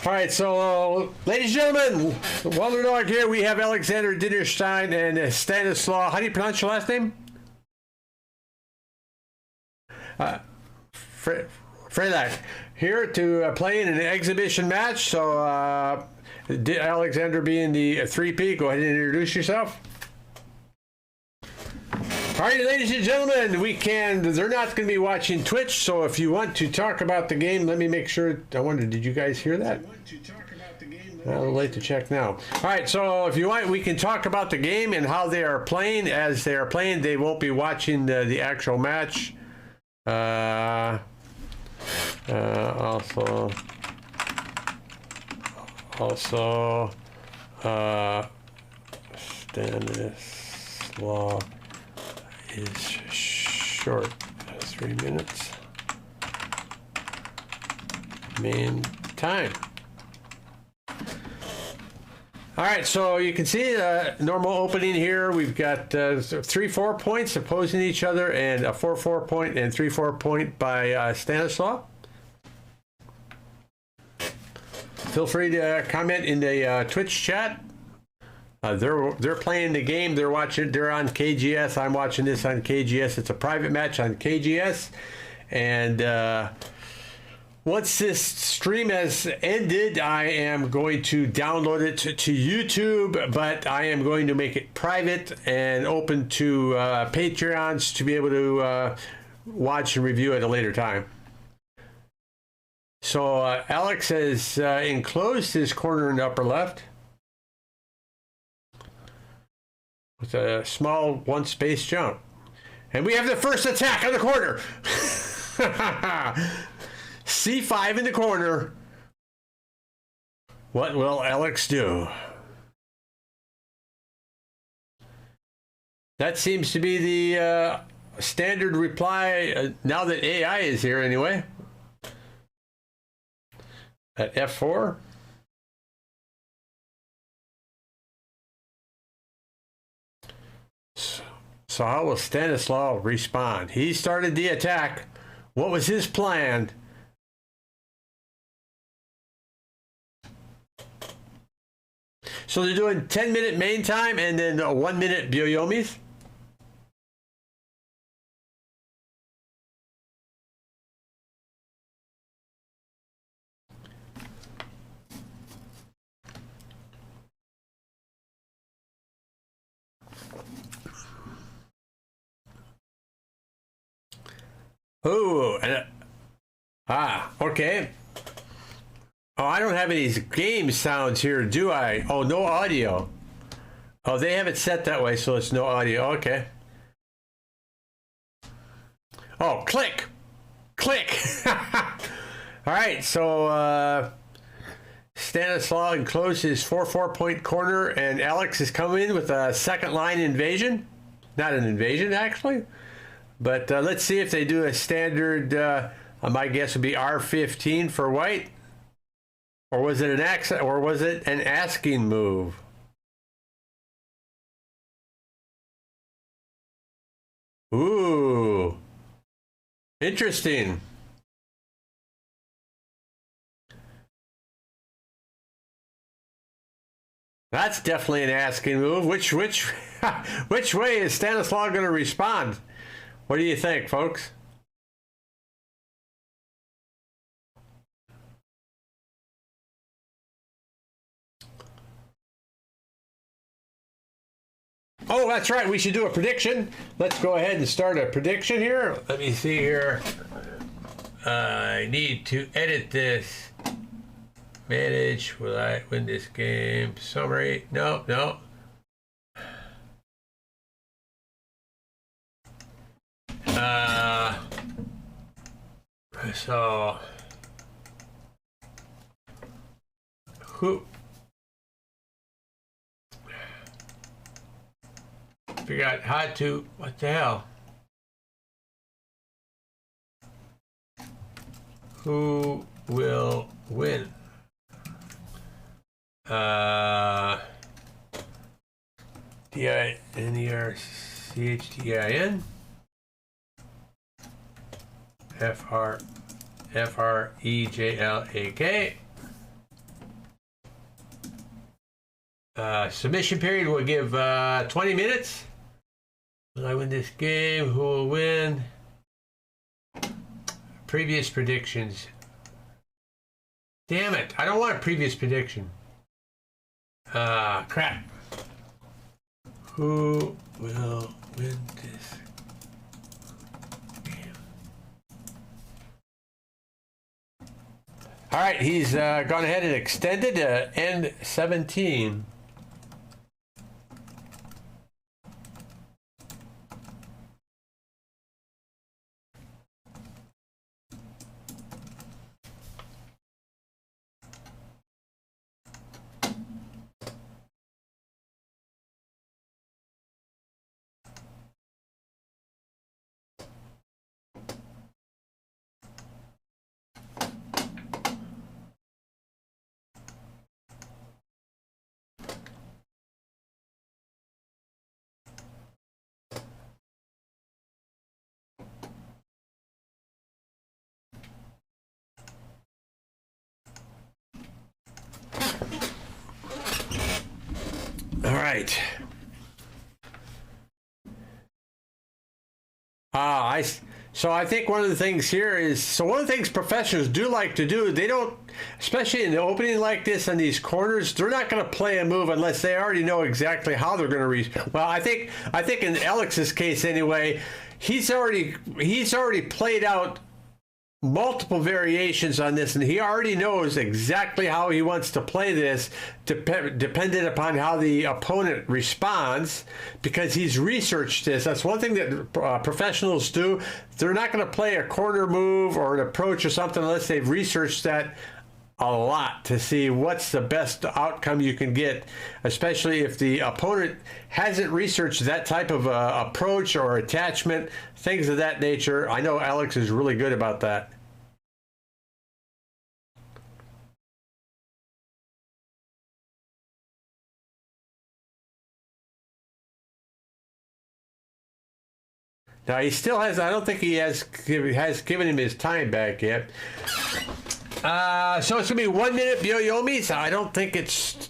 All right, so ladies and gentlemen, Wallerdog here. We have Alexander Dinerchtein and Stanislaw. How do you pronounce your last name? Frejlak here to play in an exhibition match. So Alexander being the 3P, go ahead and introduce yourself. All right, ladies and gentlemen, they're not going to be watching Twitch, so if you want to talk about the game, let me make sure. I wonder, did you guys hear that? I'll late to check now. All right, so if you want, we can talk about the game and how they are playing. As they are playing, they won't be watching the actual match. Also, Stanislaw is short, 3 minutes. Main time. All right, so you can see the normal opening here. We've got 3-4 points opposing each other, and a 4-4 point and 3-4 point by Stanislaw. Feel free to comment in the Twitch chat. They're playing the game. They're watching. They're on KGS. I'm watching this on KGS. It's a private match on KGS, and once this stream has ended, I am going to download it to YouTube, but I am going to make it private and open to Patreons to be able to watch and review at a later time. So Alex has enclosed his corner in the upper left with a small one-space jump. And we have the first attack on the corner. C5 in the corner. What will Alex do? That seems to be the standard reply now that AI is here anyway. At F4. So how will Stanislaw respond? He started the attack. What was his plan? So they're doing 10-minute main time and then 1-minute Byoyomis. Oh, okay. Oh, I don't have any game sounds here, do I? Oh, no audio. Oh, they have it set that way, so it's no audio. Okay. Oh, click. Click. All right, so Stanislaw enclosed his 4-4 point corner, and Alex is coming in with a second line invasion. Not an invasion, actually. But let's see if they do a standard, my guess would be R15 for white. Or was it an accent, or was it an asking move? Ooh. Interesting. That's definitely an asking move. Which way is Stanislaw going to respond? What do you think, folks? Oh, that's right. We should do a prediction. Let's go ahead and start a prediction here. Let me see here. I need to edit this. Manage. Will I win this game? Summary. No, no. So who forgot how to, what the hell? Who will win? Dinerchtein. Frejlak. Submission period will give 20 minutes. Will I win this game? Who will win? Previous predictions. Damn it. I don't want a previous prediction. Crap. Who will win this game? All right, he's gone ahead and extended N17. All right. So I think one of the things here is, so one of the things professionals do like to do, they don't, especially in the opening like this on these corners, they're not going to play a move unless they already know exactly how they're going to reach. Well, I think in Alex's case anyway, he's already played out multiple variations on this, and he already knows exactly how he wants to play this, dependent upon how the opponent responds, because he's researched this. That's one thing that professionals do. They're not going to play a corner move or an approach or something unless they've researched that a lot to see what's the best outcome you can get, especially if the opponent hasn't researched that type of approach or attachment, things of that nature. I know Alex is really good about that. Now he still has, I don't think he has given him his time back yet. So it's gonna be 1 minute Byo-Yomis. I don't think it's,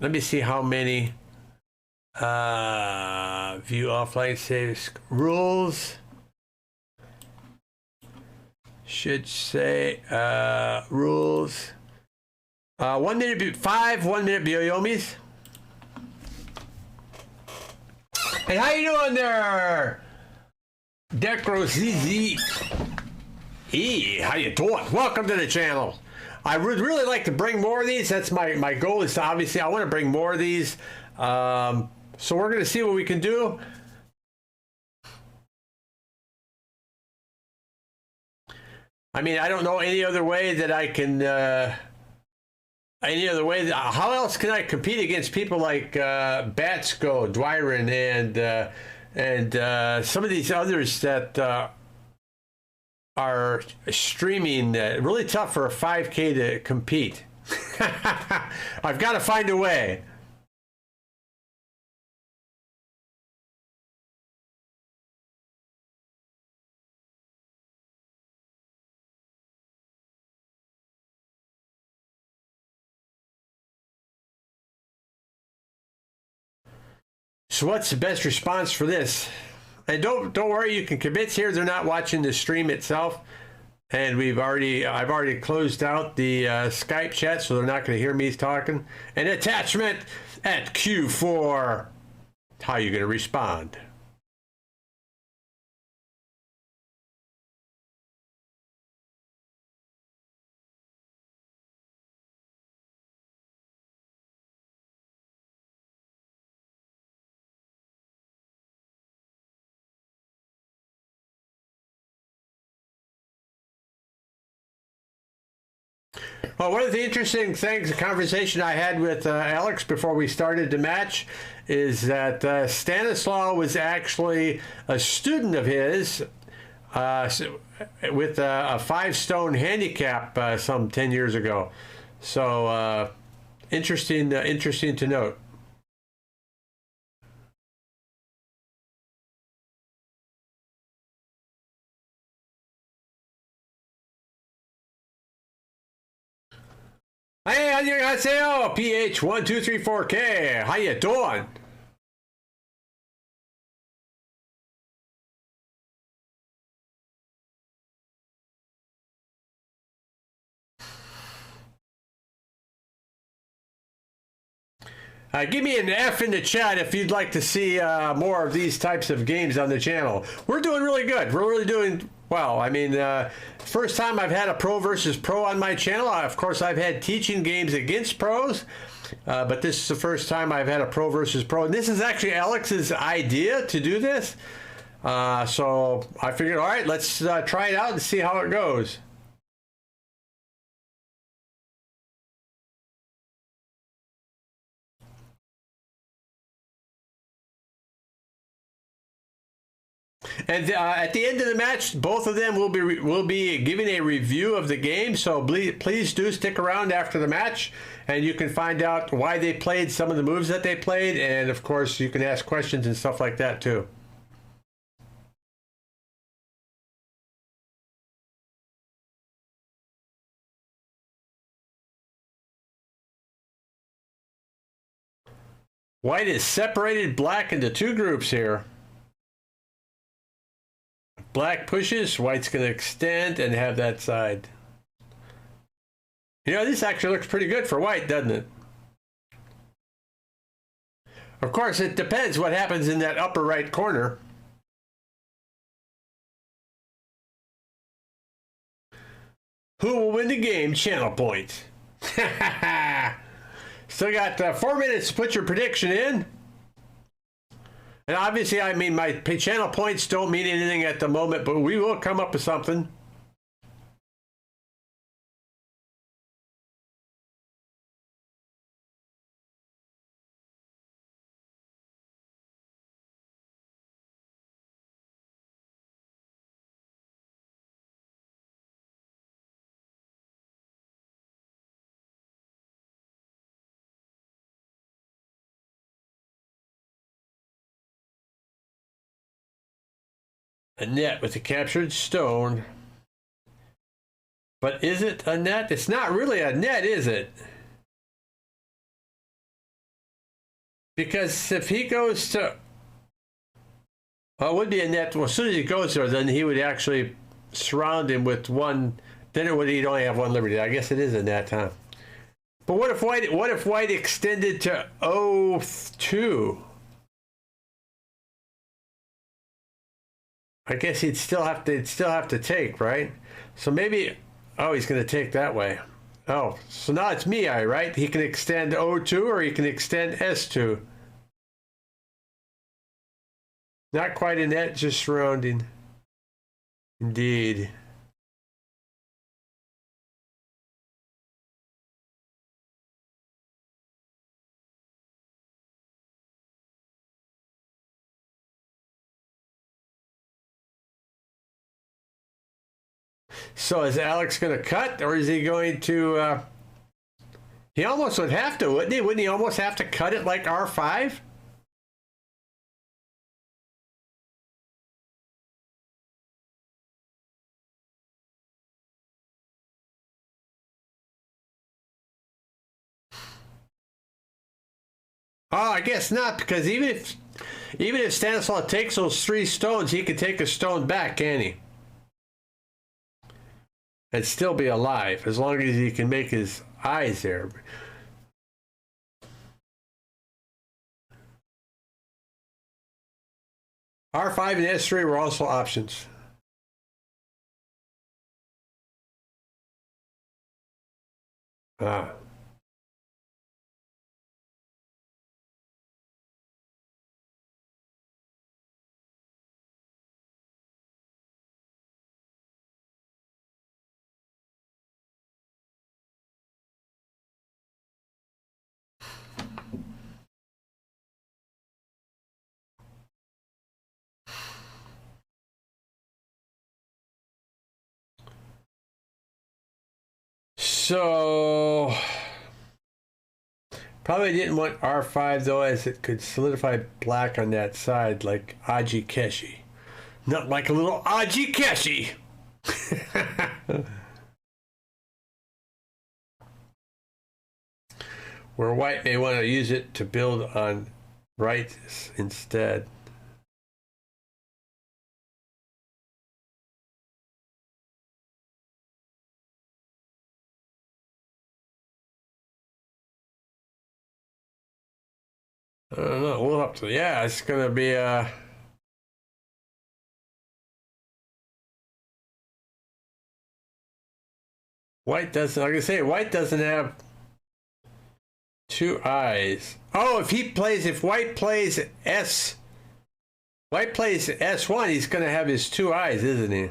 let me see how many. View offline saves rules. Should say rules. 1 minute, 1 minute Byo-Yomis. Hey, how you doing there? Decro ZZ. Hey, how you doing? Welcome to the channel. I would really like to bring more of these. That's my goal, is to, obviously I want to bring more of these. So we're going to see what we can do. I mean, I don't know any other way that I can, how else can I compete against people like Batsko, Dwyron, and some of these others that are streaming. Really tough for a 5K to compete. I've got to find a way. So what's the best response for this? And don't worry, you can commit here. They're not watching the stream itself, and I've already closed out the Skype chat, so they're not going to hear me talking. An attachment at Q4. How are you going to respond? Well, one of the interesting things, the conversation I had with Alex before we started the match, is that Stanislaw was actually a student of his with a 5-stone handicap some 10 years ago. So interesting to note. Hey, 안녕하세요. PH1234K. How you doing? Give me an F in the chat if you'd like to see more of these types of games on the channel. We're doing really good. We're really doing well. I mean, first time I've had a pro versus pro on my channel. Of course, I've had teaching games against pros, but this is the first time I've had a pro versus pro. And this is actually Alex's idea to do this. So I figured, all right, let's try it out and see how it goes. And at the end of the match, both of them will be giving a review of the game. So please do stick around after the match, and you can find out why they played some of the moves that they played, and of course you can ask questions and stuff like that too. White has separated black into two groups here. Black pushes, white's going to extend and have that side. You know, this actually looks pretty good for white, doesn't it? Of course, it depends what happens in that upper right corner. Who will win the game? Channel points. Still got 4 minutes to put your prediction in. And obviously, I mean, my channel points don't mean anything at the moment, but we will come up with something. A net with a captured stone. But is it a net? It's not really a net, is it? Because if he goes to... Well, it would be a net. Well, as soon as he goes there, then he would actually surround him with one... Then he'd only have one liberty. I guess it is a net, huh? But what if white extended to 02? I guess it'd still have to take, right? So maybe, oh, he's going to take that way. Oh, so now it's Mii, right? He can extend O2 or he can extend S2. Not quite a net, just surrounding. Indeed. So is Alex going to cut, or is he going to... he almost would have to, wouldn't he? Wouldn't he almost have to cut it like R5? Oh, I guess not, because even if Stanislav takes those 3 stones, he could take a stone back, can he? And still be alive, as long as he can make his eyes there. R5 and S3 were also options. Ah. So probably didn't want R5 though, as it could solidify black on that side like Aji Keshi. Not like a little Aji Keshi. where white may want to use it to build on right instead. I don't know. We'll have to. Yeah, it's gonna be white doesn't. Like I say, white doesn't have two eyes. Oh, if white plays S1, he's gonna have his two eyes, isn't he?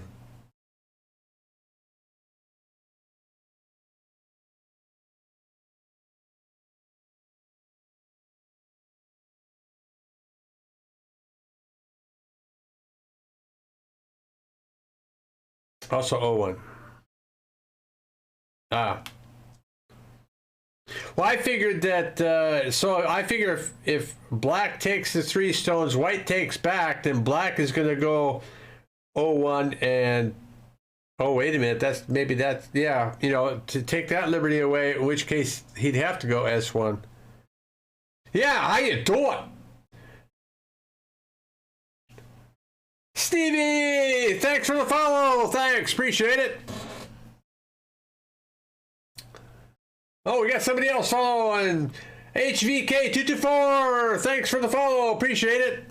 Also O1. Ah. Well, I figured that, so I figure if black takes the 3 stones, white takes back, then black is going to go O1 and, oh, wait a minute, yeah, you know, to take that liberty away, in which case he'd have to go S1. Yeah, how you doing? Stevie, thanks for the follow. Thanks, appreciate it. Oh, we got somebody else following. HVK224, thanks for the follow. Appreciate it.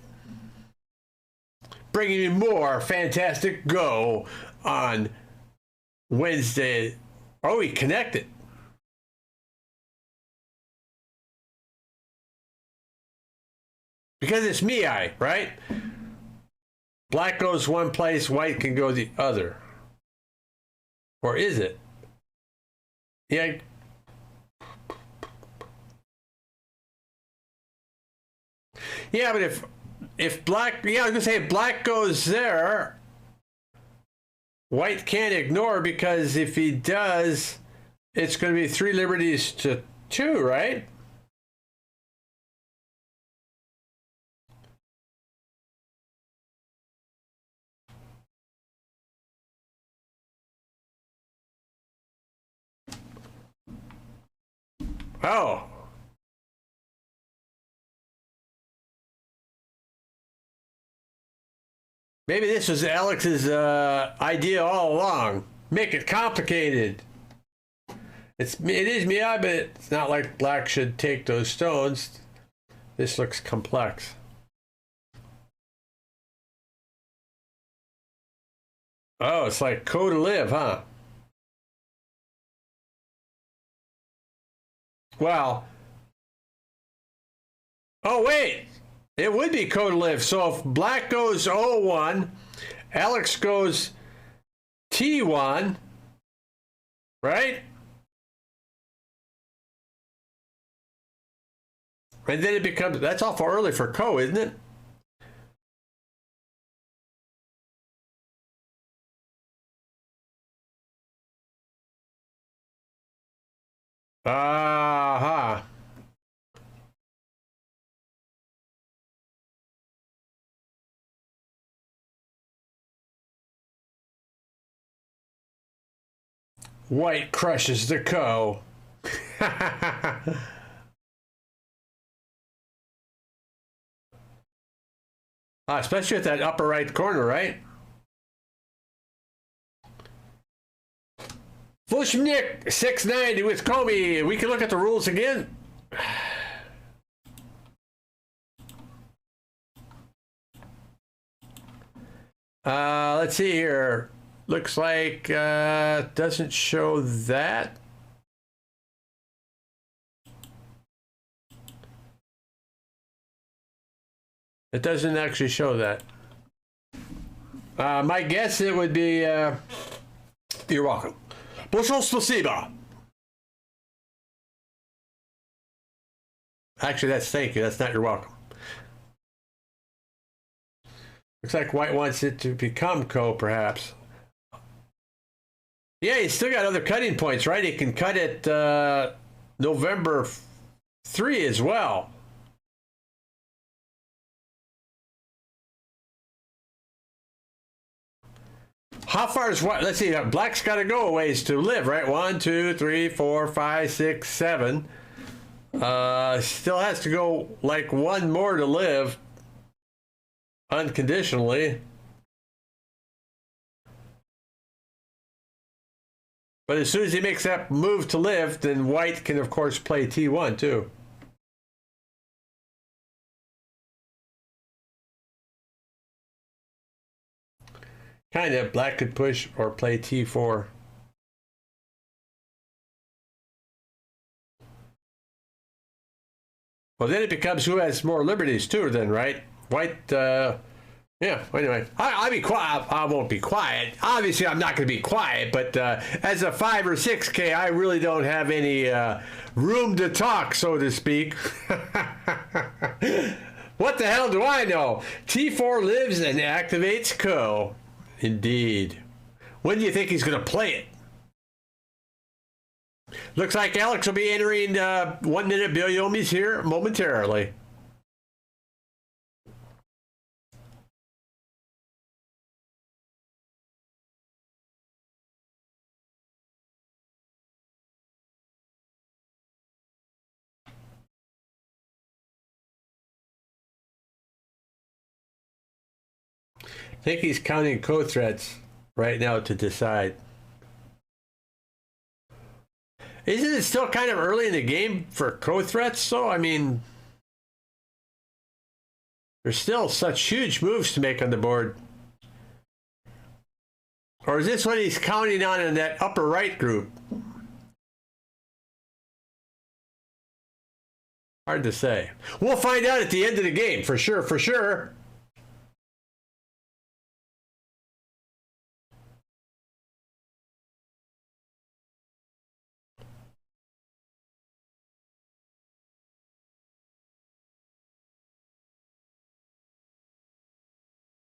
Bringing you more Fantastic Go on Wednesday. Oh, he connected. Because it's Miai, right? Black goes one place, white can go the other. Or is it? Yeah. Yeah, but if black, yeah, I was gonna say if black goes there, white can't ignore, because if he does, it's going to be 3 liberties to 2, right? Oh. Maybe this was Alex's idea all along. Make it complicated. It is Miai, but it's not like black should take those stones. This looks complex. Oh, it's like code to live, huh? Well. Oh, wait. It would be code to live. So if black goes O1, Alex goes T1, right? And then it becomes, that's awful early for Ko, isn't it? Aha. White crushes the Ko. Especially at that upper right corner, right? Vushnik 690 with Comey. We can look at the rules again. Let's see here. Looks like doesn't show that. It doesn't actually show that. My guess it would be. You're welcome. Большое спасибо. Actually, that's thank you. That's not you're welcome. Looks like white wants it to become Ko, perhaps. Yeah, he's still got other cutting points, right? He can cut it November 3 as well. How far is what? Let's see. Black's got to go a ways to live, right? 1, 2, 3, 4, 5, 6, 7. Still has to go like one more to live unconditionally. But as soon as he makes that move to live, then white can, of course, play T1 too. Kind of. Black could push or play T4. Well, then it becomes who has more liberties too, then, right? White, yeah, anyway. I'll be quiet. I won't be quiet. Obviously, I'm not going to be quiet, but as a 5 or 6K, I really don't have any room to talk, so to speak. What the hell do I know? T4 lives and activates Ko. Indeed. When do you think he's going to play it? Looks like Alex will be entering 1 minute Byoyomis here momentarily. I think he's counting code threats right now to decide. Isn't it still kind of early in the game for code threats? So, I mean, there's still such huge moves to make on the board. Or is this what he's counting on in that upper right group? Hard to say. We'll find out at the end of the game, for sure, for sure.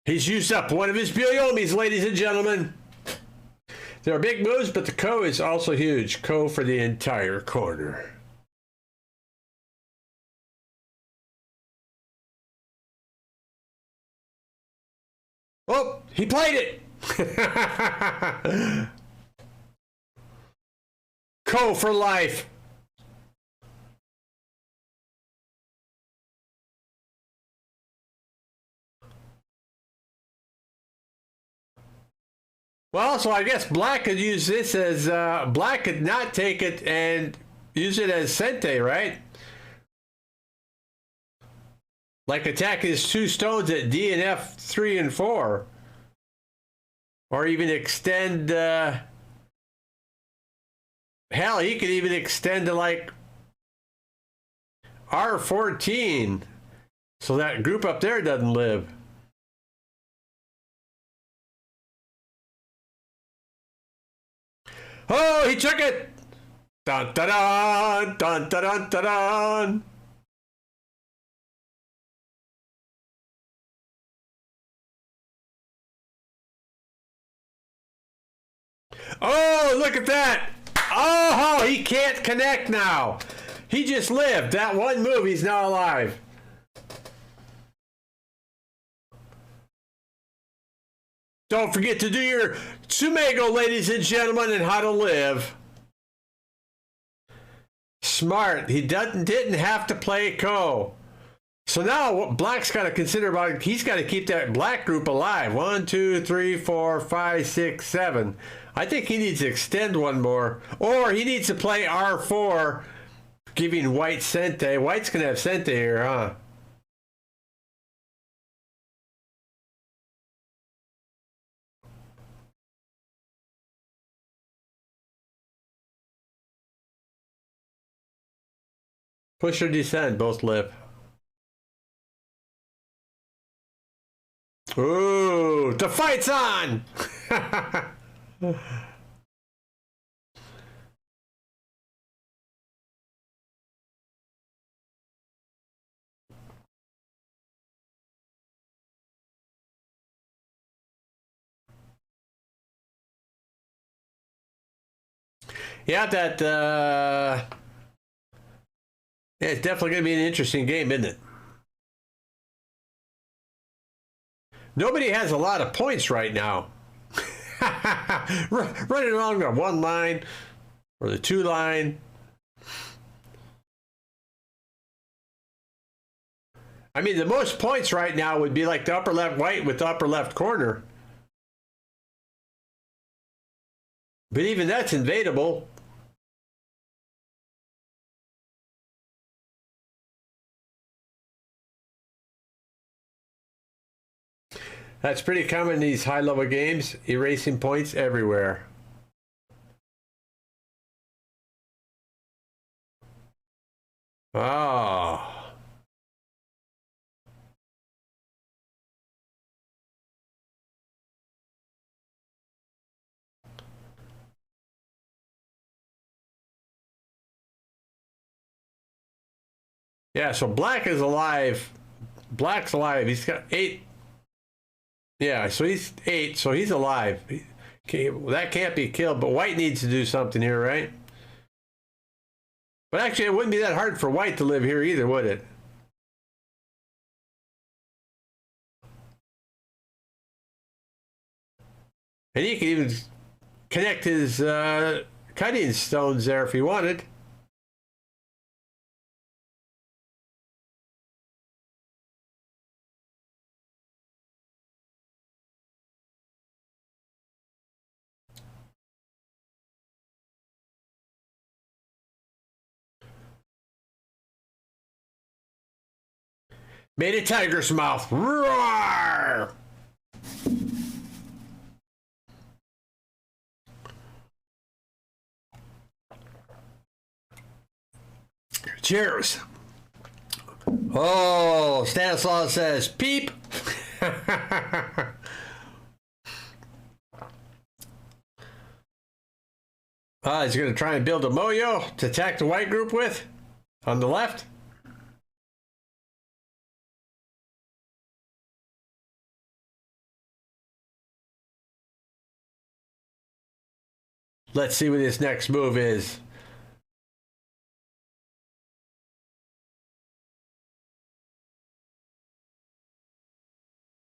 He's used up one of his Byoyomis, ladies and gentlemen. There are big moves, but the Ko is also huge. Ko for the entire corner. Oh, he played it. Ko for life. Well, so I guess black could use this as, black could not take it and use it as Sente, right? Like attack his 2 stones at D and F 3 and 4. Or even extend, hell, he could even extend to like R14. So that group up there doesn't live. Oh, he took it! Dun dun dun dun dun dun dun dun. Oh, look at that! Oh, he can't connect now. He just lived. That one move, he's now alive. Don't forget to do your Tsumego, ladies and gentlemen, and how to live. Smart. He didn't have to play Ko. So now what black's got to consider about, he's got to keep that black group alive. 1, 2, 3, 4, 5, 6, 7. I think he needs to extend one more. Or he needs to play R4, giving white Sente. White's going to have Sente here, huh? Push or descend, both live. Ooh, the fight's on! Yeah, that, yeah, it's definitely going to be an interesting game, isn't it? Nobody has a lot of points right now. Running along the 1 line or the 2 line. I mean, the most points right now would be like the upper left white with the upper left corner. But even that's invadable. That's pretty common in these high-level games, erasing points everywhere. Oh. Yeah, so black is alive. Black's alive. He's got 8. Yeah, so he's 8, so he's alive. That can't be killed, but white needs to do something here, right? But actually, it wouldn't be that hard for white to live here either, would it? And he could even connect his cutting stones there if he wanted. Made a tiger's mouth. Roar! Cheers. Oh, Stanislaw says, peep. He's going to try and build a moyo to attack the white group with on the left. Let's see what his next move is.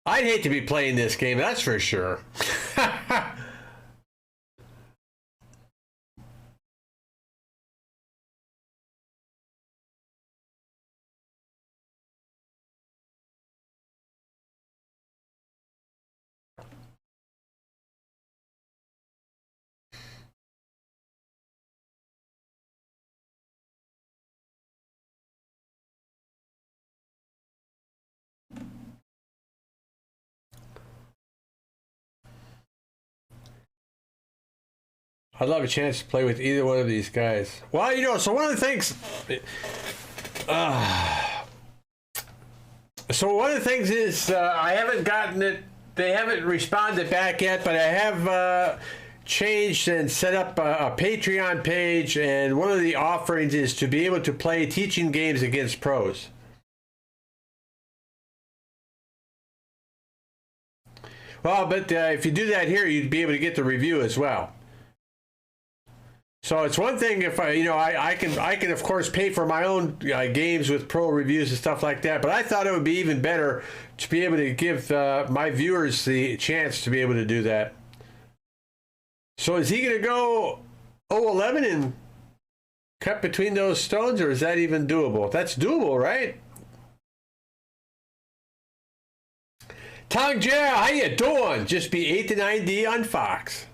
I'd hate to be playing this game, that's for sure. I'd love a chance to play with either one of these guys. Well, you know, so one of the things... so one of the things is I haven't gotten it... They haven't responded back yet, but I have changed and set up a Patreon page, and one of the offerings is to be able to play teaching games against pros. Well, but if you do that here, you'd be able to get the review as well. So it's one thing if I can of course pay for my own games with pro reviews and stuff like that, but I thought it would be even better to be able to give my viewers the chance to be able to do that. So is he going to go 0-11 and cut between those stones, or is that even doable? That's doable, right? Tongja, how you doing? Just be 8 to 9D on Fox.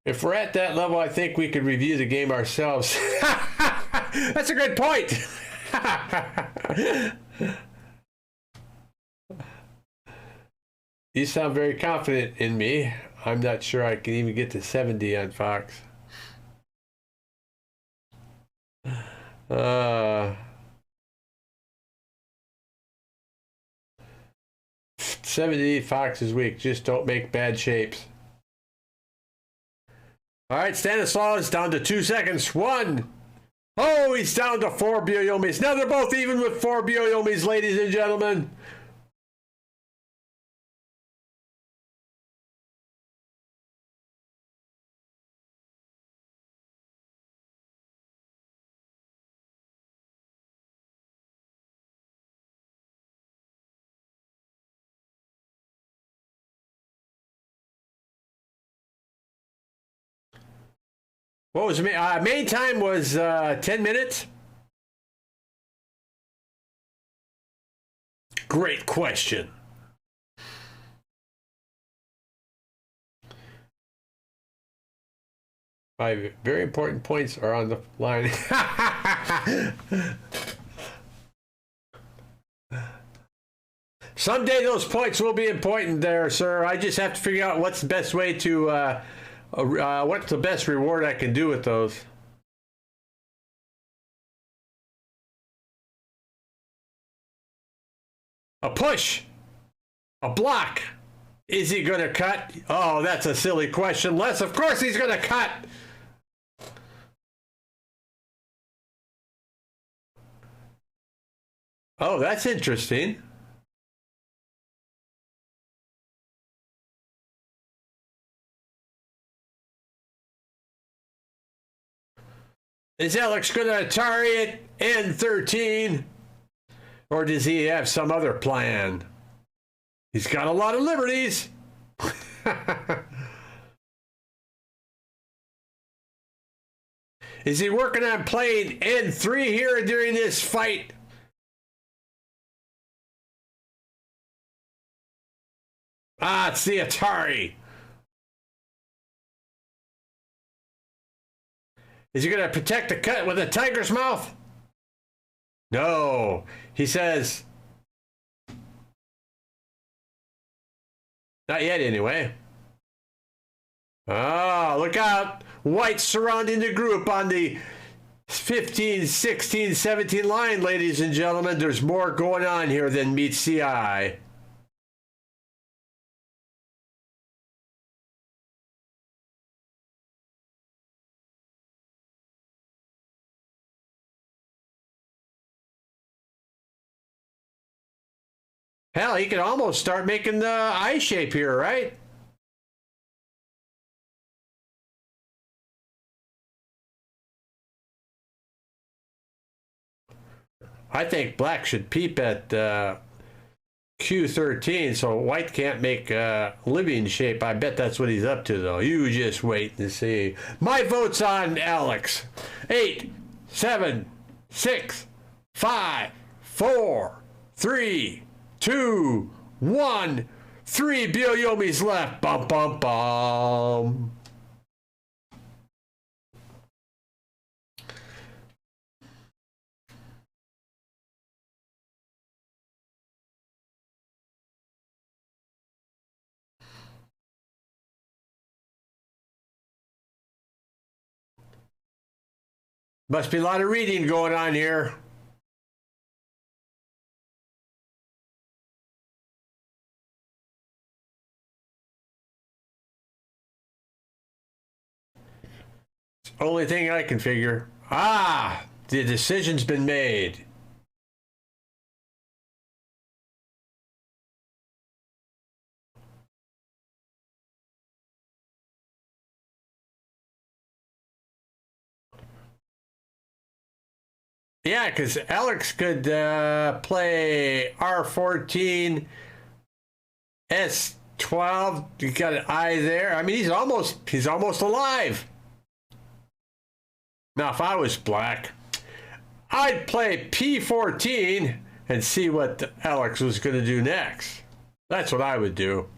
If we're at that level, I think we could review the game ourselves. That's a good point. You sound very confident in me. I'm not sure I can even get to 70 on Fox. 70 Fox is weak. Just don't make bad shapes. All right, Stanislaw is down to 2 seconds. 1. Oh, he's down to 4 Byoyomis. Now they're both even with 4 Byoyomis, ladies and gentlemen. What was main time was 10 minutes. Great question. Five very important points are on the line. Someday those points will be important there, sir. I just have to figure out what's the best way to, what's the best reward I can do with those. A push. A block. Is he going to cut? Oh, that's a silly question. Les, of course he's going to cut. Oh, that's interesting. Is Alex going to Atari it N13? Or does he have some other plan? He's got a lot of liberties. Is he working on playing N3 here during this fight? Ah, it's the Atari. Is he going to protect the cut with a tiger's mouth? No. He says, not yet anyway. Ah, look out. White surrounding the group on the 15, 16, 17 line, ladies and gentlemen. There's more going on here than meets the eye. Hell, he could almost start making the eye shape here, right? I think black should peep at Q13 so white can't make a living shape. I bet that's what he's up to, though. You just wait and see. My vote's on Alex. 8, 7, 6, 5, 4, 3, 2, 1. 3 Byoyomis left. Bum, bum, bum. Must be a lot of reading going on here. Only thing I can figure. Ah, the decision's been made. Yeah, because Alex could play R14, S12. You got an eye there. I mean, he's almost alive. Now, if I was black, I'd play P14 and see what Alex was going to do next. That's what I would do.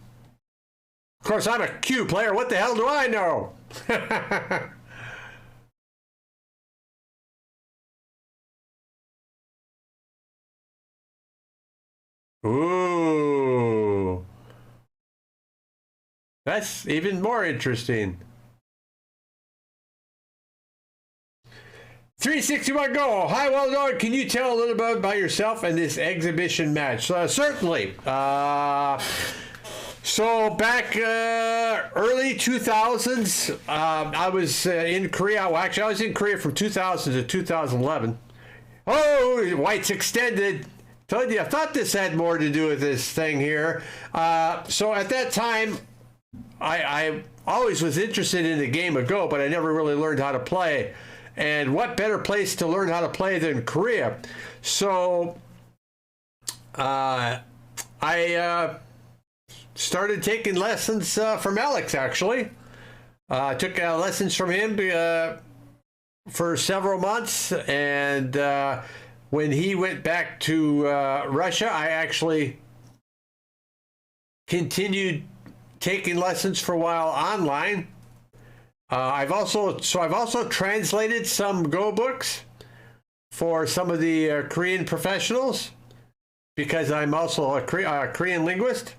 Of course, I'm a Q player. What the hell do I know? Ooh. That's even more interesting. 361 go. Hi, Wallerdog. Can you tell a little bit about yourself and this exhibition match? Certainly. So back early 2000s, I was in Korea. Well, actually, I was in Korea from 2000 to 2011. Oh, White's extended. Told you, I thought this had more to do with this thing here. So at that time, I always was interested in the game of Go, but I never really learned how to play. And what better place to learn how to play than Korea? So I started taking lessons from Alex, actually. I took lessons from him for several months, and when he went back to Russia, I actually continued taking lessons for a while online. I've also translated some Go books for some of the Korean professionals because I'm also a Korean linguist.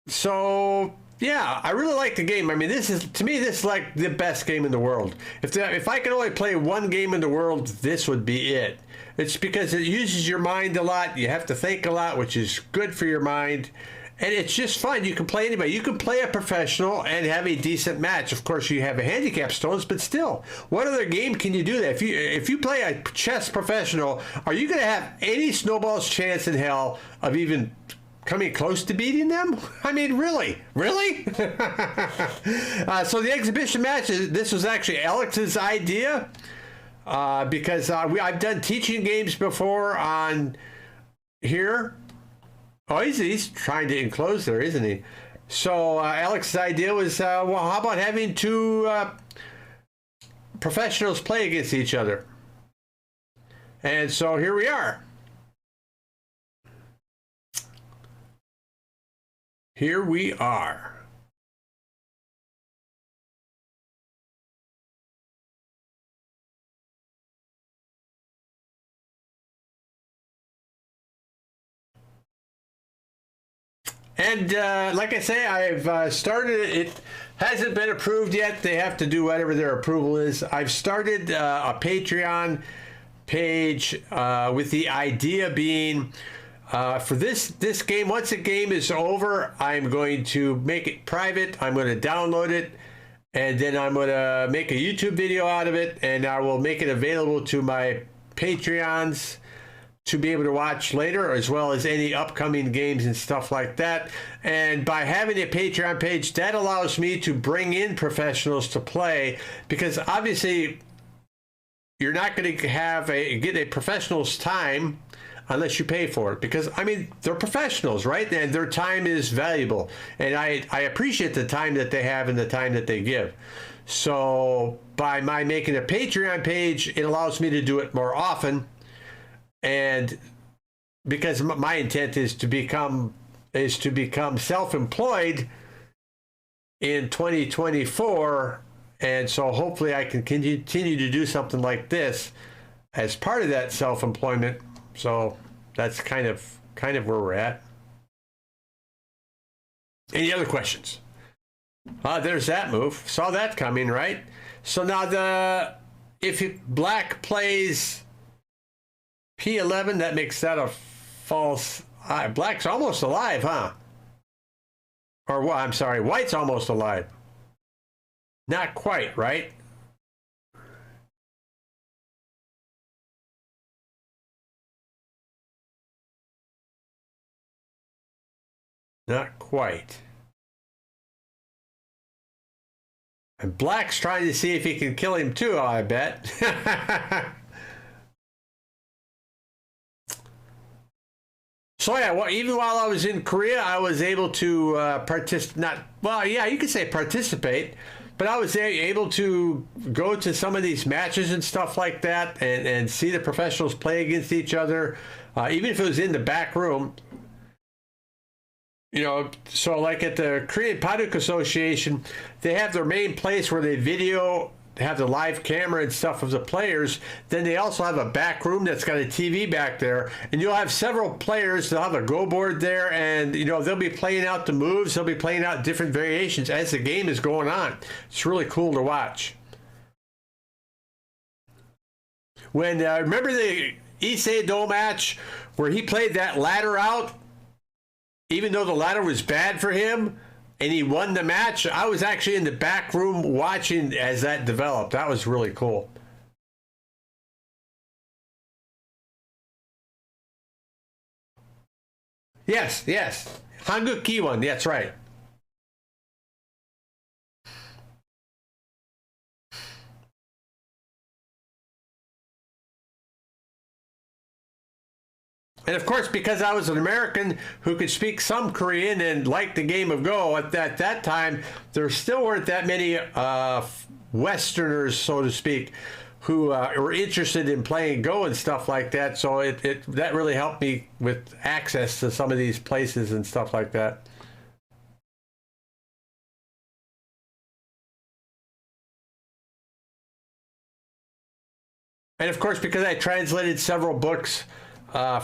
So yeah, I really like the game. I mean, this is like the best game in the world. If I could only play one game in the world, this would be it. It's because it uses your mind a lot. You have to think a lot, which is good for your mind. And it's just fun. You can play anybody. You can play a professional and have a decent match. Of course, you have a handicap stones, but still, what other game can you do that? If you play a chess professional, are you going to have any snowball's chance in hell of even coming close to beating them? I mean, really? So the exhibition match, this was actually Alex's idea because I've done teaching games before on here. Oh, he's trying to enclose there, isn't he? So Alex's idea was, well, how about having two professionals play against each other? And so here we are. Here we are. And like I say, I've started it. It hasn't been approved yet. They have to do whatever their approval is. I've started a Patreon page with the idea being for this game, once the game is over, I'm going to make it private. I'm going to download it, and then I'm going to make a YouTube video out of it, and I will make it available to my Patreons to be able to watch later, as well as any upcoming games and stuff like that. And by having a Patreon page, that allows me to bring in professionals to play, because obviously you're not going to get a professional's time unless you pay for it, because I mean, they're professionals, right? And their time is valuable, and I appreciate the time that they have and the time that they give. So by my making a Patreon page, it allows me to do it more often. And because my intent is to become self-employed in 2024, and so hopefully I can continue to do something like this as part of that self-employment. So that's kind of where we're at. Any other questions? There's that move. Saw that coming, right? So now if black plays P11, that makes that a false. Black's almost alive, huh? Or what? I'm sorry, white's almost alive. Not quite, right? Not quite. And black's trying to see if he can kill him too, I bet. So yeah, well, even while I was in Korea, I was able to you could say participate, but I was able to go to some of these matches and stuff like that, and see the professionals play against each other, even if it was in the back room. You know, so like at the Korean Paduk Association, they have their main place where they have the live camera and stuff of the players. Then they also have a back room that's got a TV back there, and you'll have several players. They'll have a go board there, and you know, they'll be playing out the moves. They'll be playing out different variations as the game is going on. It's really cool to watch. When remember the Issei-Do match where he played that ladder out, even though the ladder was bad for him, and he won the match? I was actually in the back room watching as that developed. That was really cool. Yes. Hanguk Kiwon, that's right. And of course, because I was an American who could speak some Korean and liked the game of Go at that time, there still weren't that many Westerners, so to speak, who were interested in playing Go and stuff like that. So that really helped me with access to some of these places and stuff like that. And of course, because I translated several books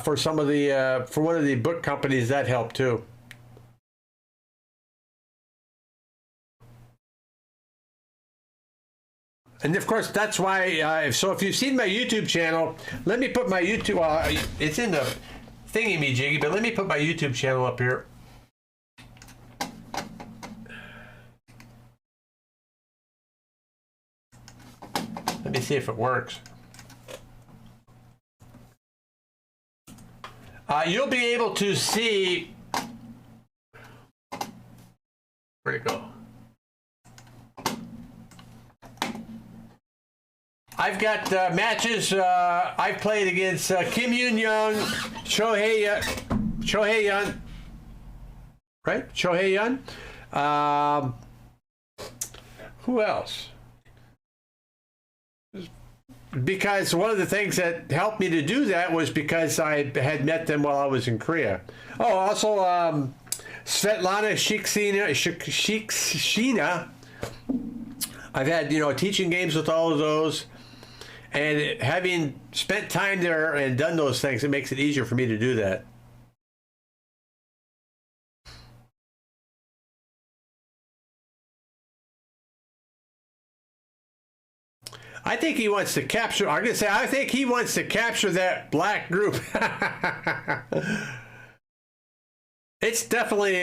for some of the for one of the book companies, that helped too. And of course, that's why. So if you've seen my YouTube channel, let me put my YouTube. It's in the thingy me jiggy, but let me put my YouTube channel up here. Let me see if it works. You'll be able to see. Where'd it go? I've got matches. I've played against Kim Yoon-young, Cho-hae-yeon, right? Cho-hae-yeon. Who else? Because one of the things that helped me to do that was because I had met them while I was in Korea. Oh, also Svetlana Shikshina. I've had, teaching games with all of those. And having spent time there and done those things, it makes it easier for me to do that. I think he wants to capture, I'm going to say, I think he wants to capture that black group. It's definitely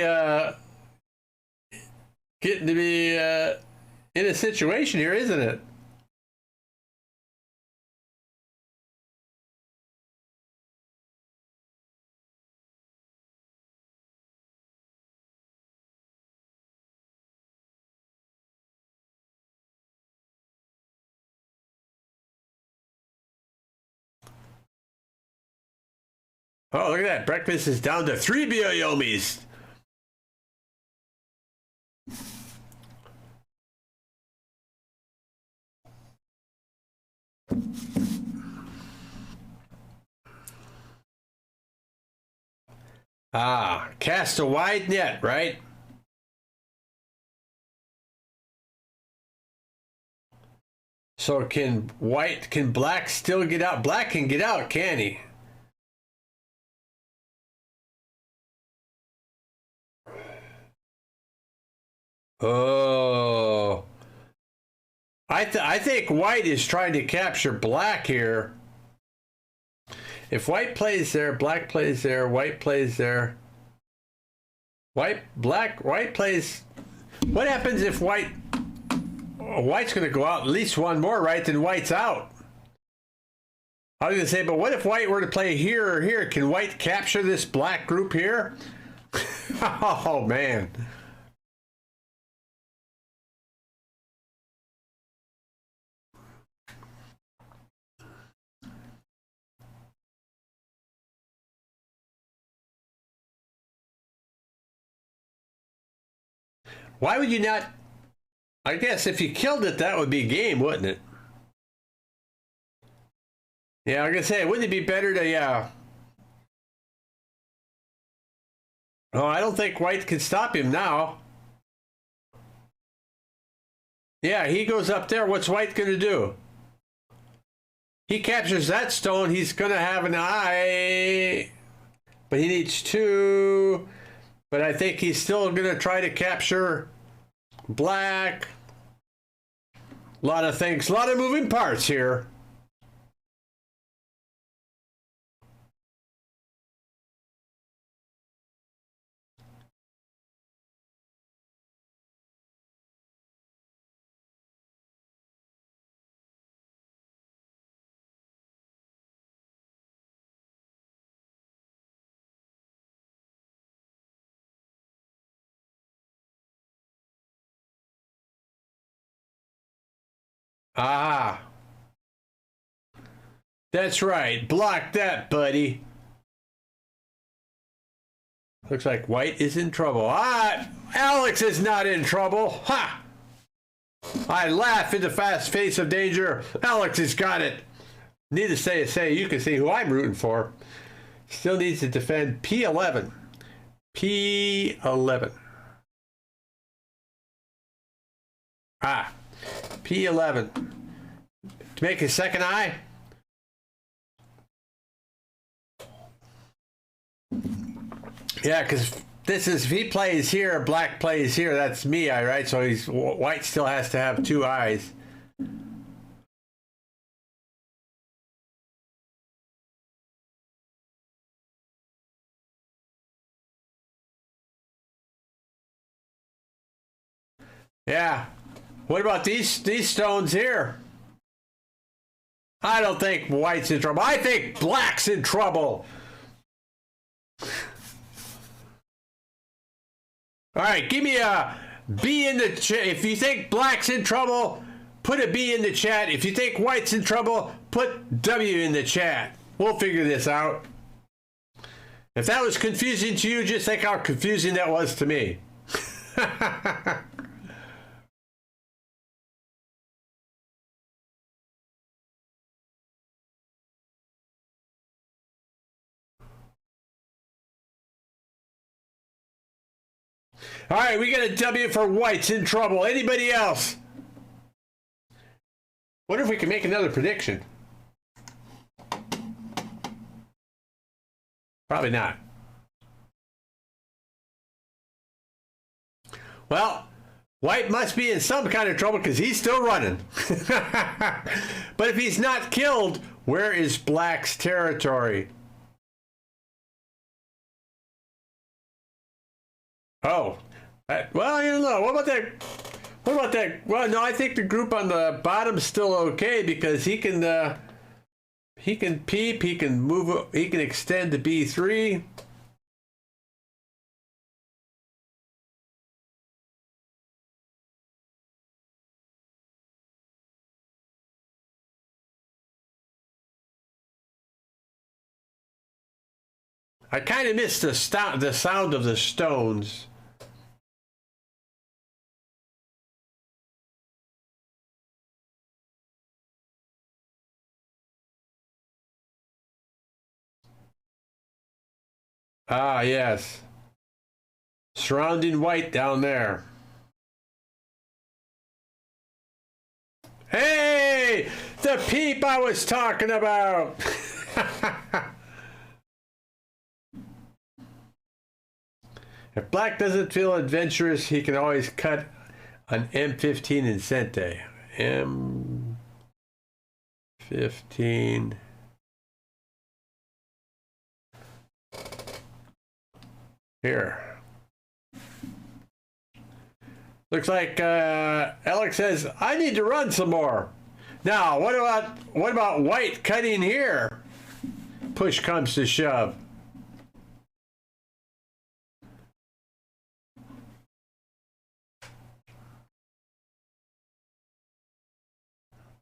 getting to be in a situation here, isn't it? Oh, look at that. Breakfast is down to 3 byoyomis. Cast a wide net, right? So can black still get out? Black can get out, can he? Oh, I think white is trying to capture black here. If white plays there, black plays there, white plays there. White plays. What happens if white's going to go out at least one more, right? Then white's out. I was going to say, but what if white were to play here or here? Can white capture this black group here? Oh, man. Why would you not? I guess if you killed it, that would be game, wouldn't it? Yeah, I'm gonna say, wouldn't it be better to, yeah. Oh, I don't think white can stop him now. Yeah, he goes up there. What's white gonna do? He captures that stone, he's gonna have an eye. But he needs 2. But I think he's still going to try to capture black. A lot of things, a lot of moving parts here. Ah, that's right. Block that, buddy. Looks like white is in trouble. Ah, Alex is not in trouble. Ha! I laugh in the fast face of danger. Alex has got it. Needless to say, you can see who I'm rooting for. Still needs to defend P11. P11. Ah, P11. To make his second eye. Yeah, because this is, if he plays here, black plays here, that's me eye, right? So he's, white still has to have two eyes. Yeah. What about these stones here? I don't think white's in trouble. I think black's in trouble. All right, give me a B in the chat. If you think black's in trouble, put a B in the chat. If you think white's in trouble, put W in the chat. We'll figure this out. If that was confusing to you, just think how confusing that was to me. All right, we got a W for white's in trouble. Anybody else? Wonder if we can make another prediction. Probably not. Well, white must be in some kind of trouble because he's still running. But if he's not killed, where is black's territory? Oh. Well, I don't know. What about that? What about that? Well, no, I think the group on the bottom's still okay because he can peep, he can move, he can extend to B3. I kind of missed the sound of the stones. Ah, yes. Surrounding white down there. Hey! The peep I was talking about! If black doesn't feel adventurous, he can always cut an M15 in Sente. M15... Here. Looks like Alex says, I need to run some more. Now, what about white cutting here? Push comes to shove.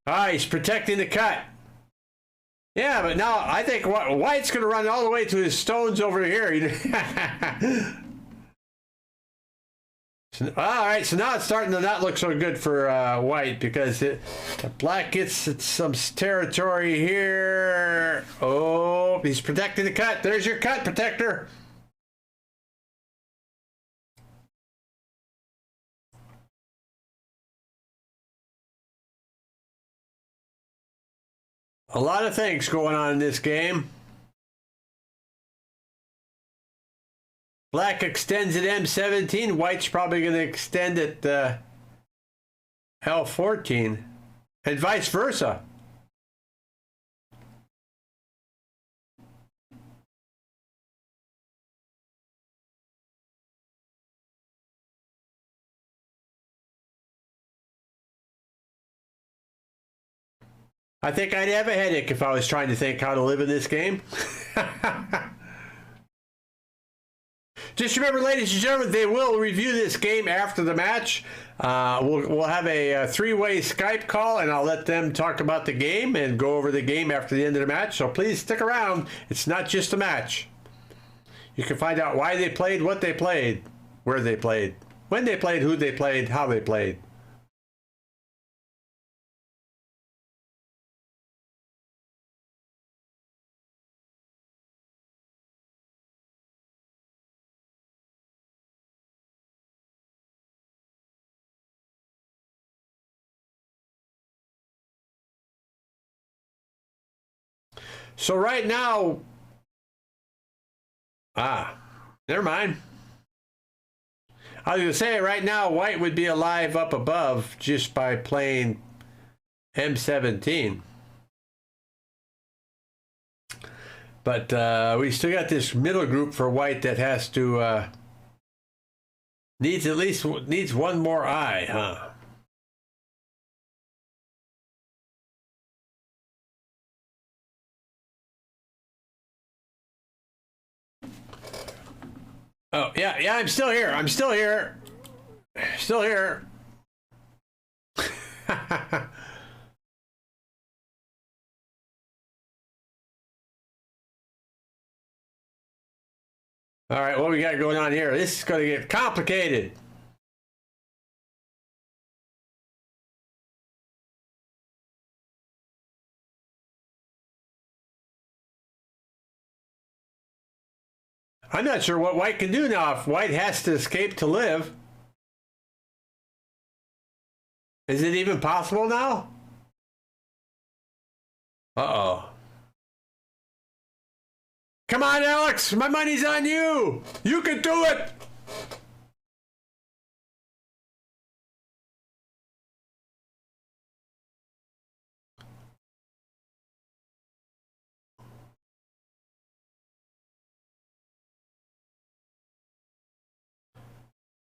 Ah, he's protecting the cut. Yeah, but now I think white's going to run all the way to his stones over here. So, all right, so now it's starting to not look so good for white because black gets some territory here. Oh, he's protecting the cut. There's your cut, protector. A lot of things going on in this game. Black extends at M17. White's probably going to extend at L14. And vice versa. I think I'd have a headache if I was trying to think how to live in this game. Just remember, ladies and gentlemen, they will review this game after the match. We'll have a three-way Skype call, and I'll let them talk about the game and go over the game after the end of the match. So please stick around. It's not just a match. You can find out why they played, what they played, where they played, when they played, who they played, how they played. So right now, never mind. I was going to say, right now, white would be alive up above just by playing M17. But we still got this middle group for white that has to, needs one more eye, huh? Oh, yeah, I'm still here. I'm still here. Still here. All right, what we got going on here? This is going to get complicated. I'm not sure what white can do now if white has to escape to live. Is it even possible now? Uh-oh. Come on, Alex! My money's on you! You can do it!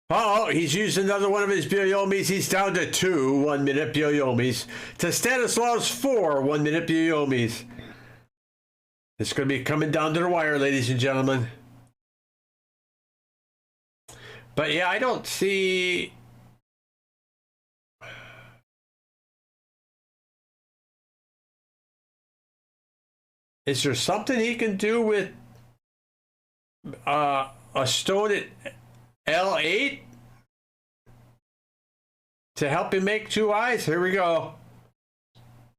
Uh-oh, he's used another one of his Byoyomis. He's down to 2 1-minute Byoyomis. To Stanislav's 4 1-minute Byoyomis. It's going to be coming down to the wire, ladies and gentlemen. But yeah, I don't see... Is there something he can do with a stone at L8 to help him make 2 eyes? Here we go.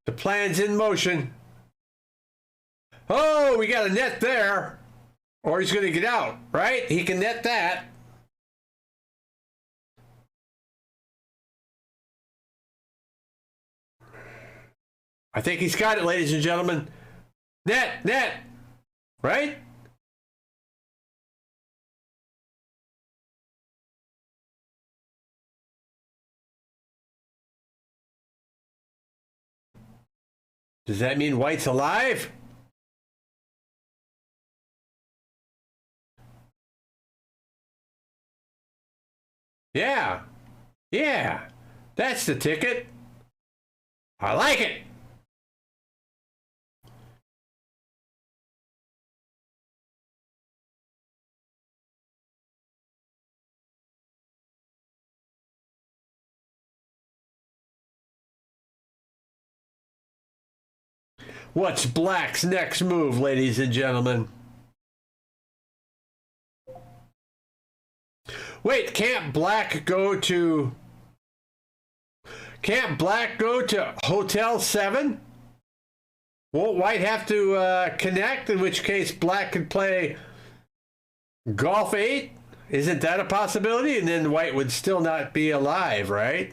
The plan's in motion. Oh, we got a net there. Or he's going to get out, right? He can net that. I think he's got it, ladies and gentlemen. Net, right? Does that mean white's alive? Yeah, that's the ticket. I like it. What's black's next move, ladies and gentlemen? Wait, can't black go to Hotel 7? Won't white have to connect, in which case black could play Golf 8? Isn't that a possibility? And then white would still not be alive, right?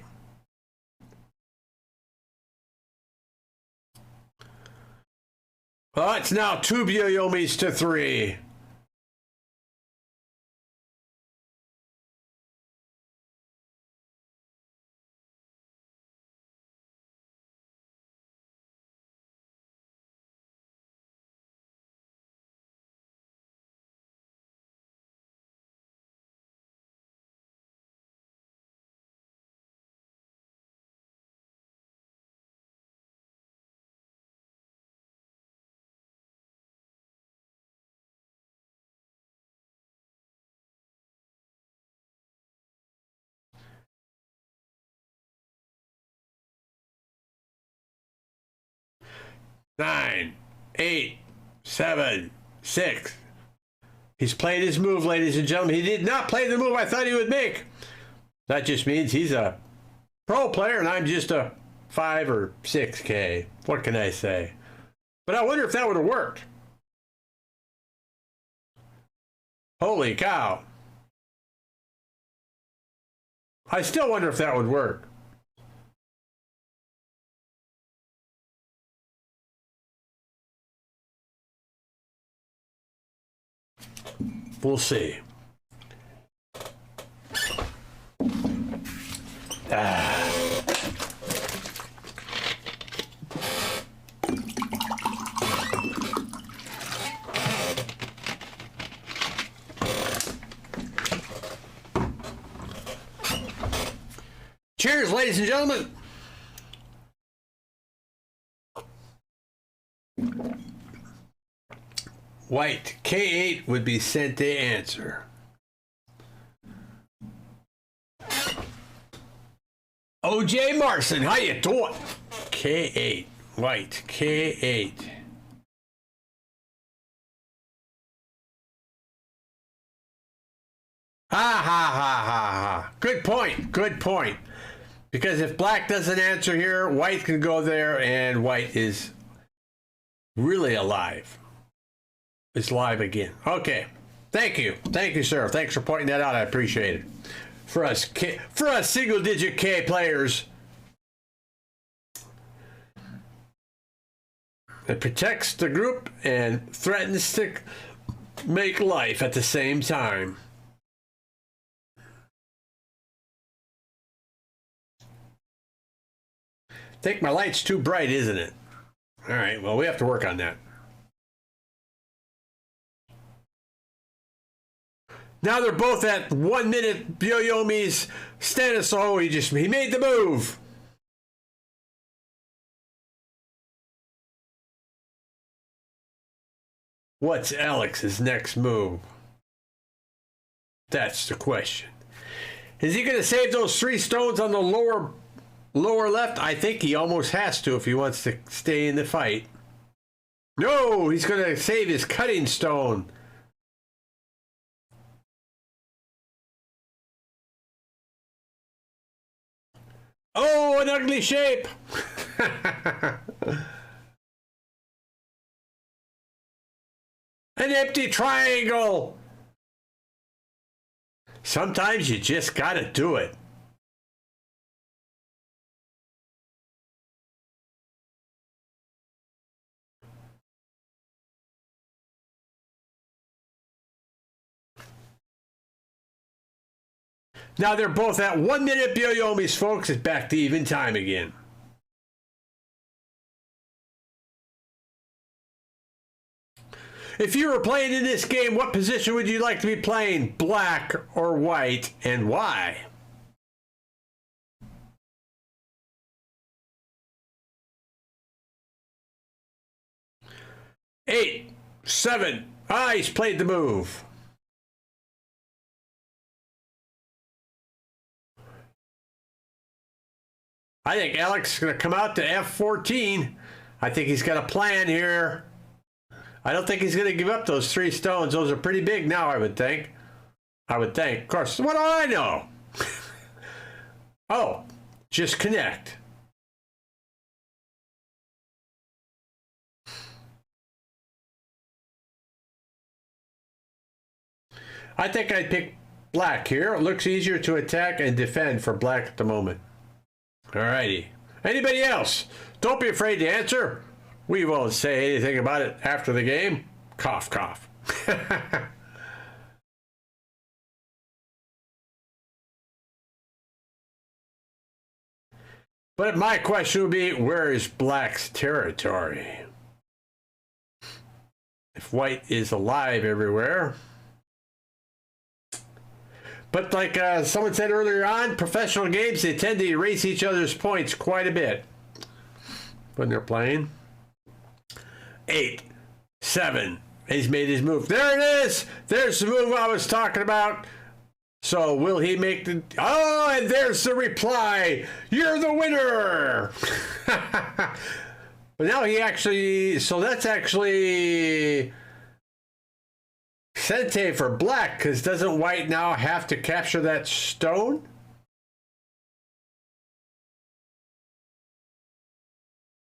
Well, it's now 2 Byoyomis to 3. Nine, 8, 7, 6, He's played his move, ladies and gentlemen. He did not play the move I thought he would make. That just means he's a pro player and I'm just a 5 or 6K. What can I say? But I wonder if that would have worked. Holy cow. I still wonder if that would work. We'll see. Cheers, ladies and gentlemen. White, K8 would be sent to answer. OJ Marson, how you doing? K8, White, K8. Ha ha ha ha ha. Good point, good point. Because if black doesn't answer here, white can go there, and white is really alive. It's live again. Okay. Thank you. Thank you, sir. Thanks for pointing that out. I appreciate it. For us single-digit K players, it protects the group and threatens to make life at the same time. I think my light's too bright, isn't it? All right, well, we have to work on that. Now they're both at 1 minute. Byoyomi's Stanislaw, he made the move. What's Alex's next move? That's the question. Is he going to save those 3 stones on the lower left? I think he almost has to if he wants to stay in the fight. No, he's going to save his cutting stone. Oh, an ugly shape. An empty triangle. Sometimes you just gotta do it. Now they're both at 1 minute. Byoyomi's, folks. It's back to even time again. If you were playing in this game, what position would you like to be playing? Black or white, and why? Eight, 7. He's played the move. I think Alex is going to come out to F14. I think he's got a plan here. I don't think he's going to give up those 3 stones. Those are pretty big now, I would think. Of course, what do I know? Oh, just connect. I think I'd pick black here. It looks easier to attack and defend for black at the moment. Alrighty. Anybody else? Don't be afraid to answer. We won't say anything about it after the game. Cough, cough. But my question would be, where is black's territory? If white is alive everywhere. But like someone said earlier on, professional games, they tend to erase each other's points quite a bit when they're playing. 8, 7. He's made his move. There it is. There's the move I was talking about. So will he make the... Oh, and there's the reply. You're the winner. But now he actually... So that's actually... Sente for black, because doesn't white now have to capture that stone?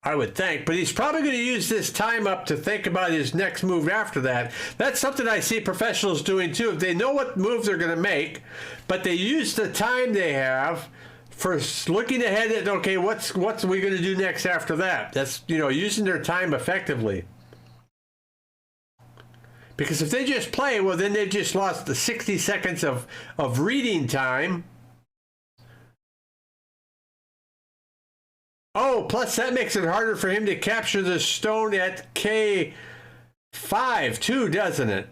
I would think, but he's probably going to use this time up to think about his next move after that. That's something I see professionals doing too. If they know what move they're going to make, but they use the time they have for looking ahead at, okay, what's we going to do next after that? That's, you know, using their time effectively. Because if they just play, well, then they've just lost the 60 seconds of reading time. Oh, plus that makes it harder for him to capture the stone at K5 too, doesn't it?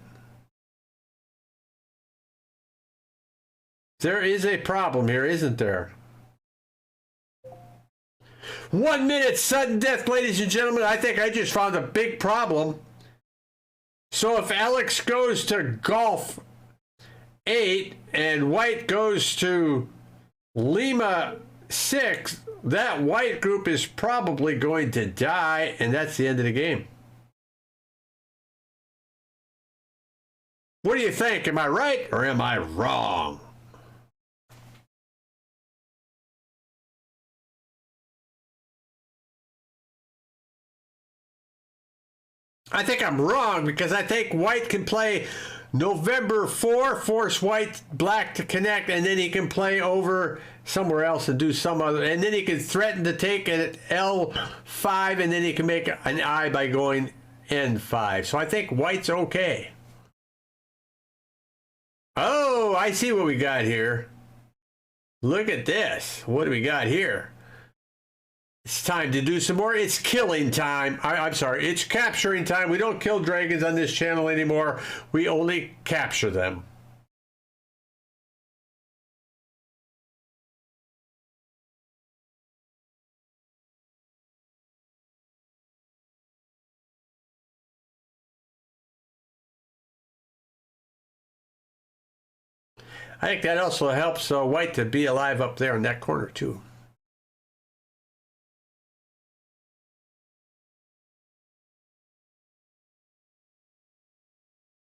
There is a problem here, isn't there? 1 minute sudden death, ladies and gentlemen. I think I just found a big problem. So if Alex goes to golf 8 and white goes to Lima 6, that white group is probably going to die, and that's the end of the game. What do you think? Am I right or am I wrong? I think I'm wrong, because I think white can play November 4, force white, black to connect, and then he can play over somewhere else and do some other, and then he can threaten to take it at L5, and then he can make an I by going N5. So I think white's okay. Oh, I see what we got here. Look at this. What do we got here? It's time to do some more. It's killing time. I'm sorry. It's capturing time. We don't kill dragons on this channel anymore. We only capture them. I think that also helps white to be alive up there in that corner too.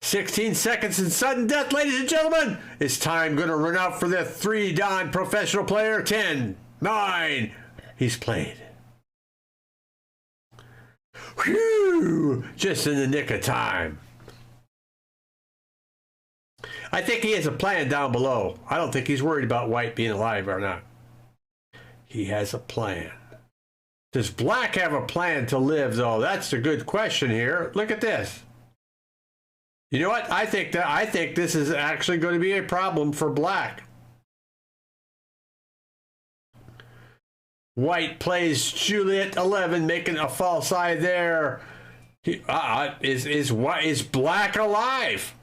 "16 seconds and sudden death, ladies and gentlemen. Is time going to run out for the 3-dan professional player? 10, 9. He's played. Whew! Just in the nick of time. I think he has a plan down below. I don't think he's worried about white being alive or not. He has a plan. Does black have a plan to live, though? That's the good question here. Look at this. You know what? I think this is actually going to be a problem for black. White plays Juliet 11, making a false eye there. Is black alive?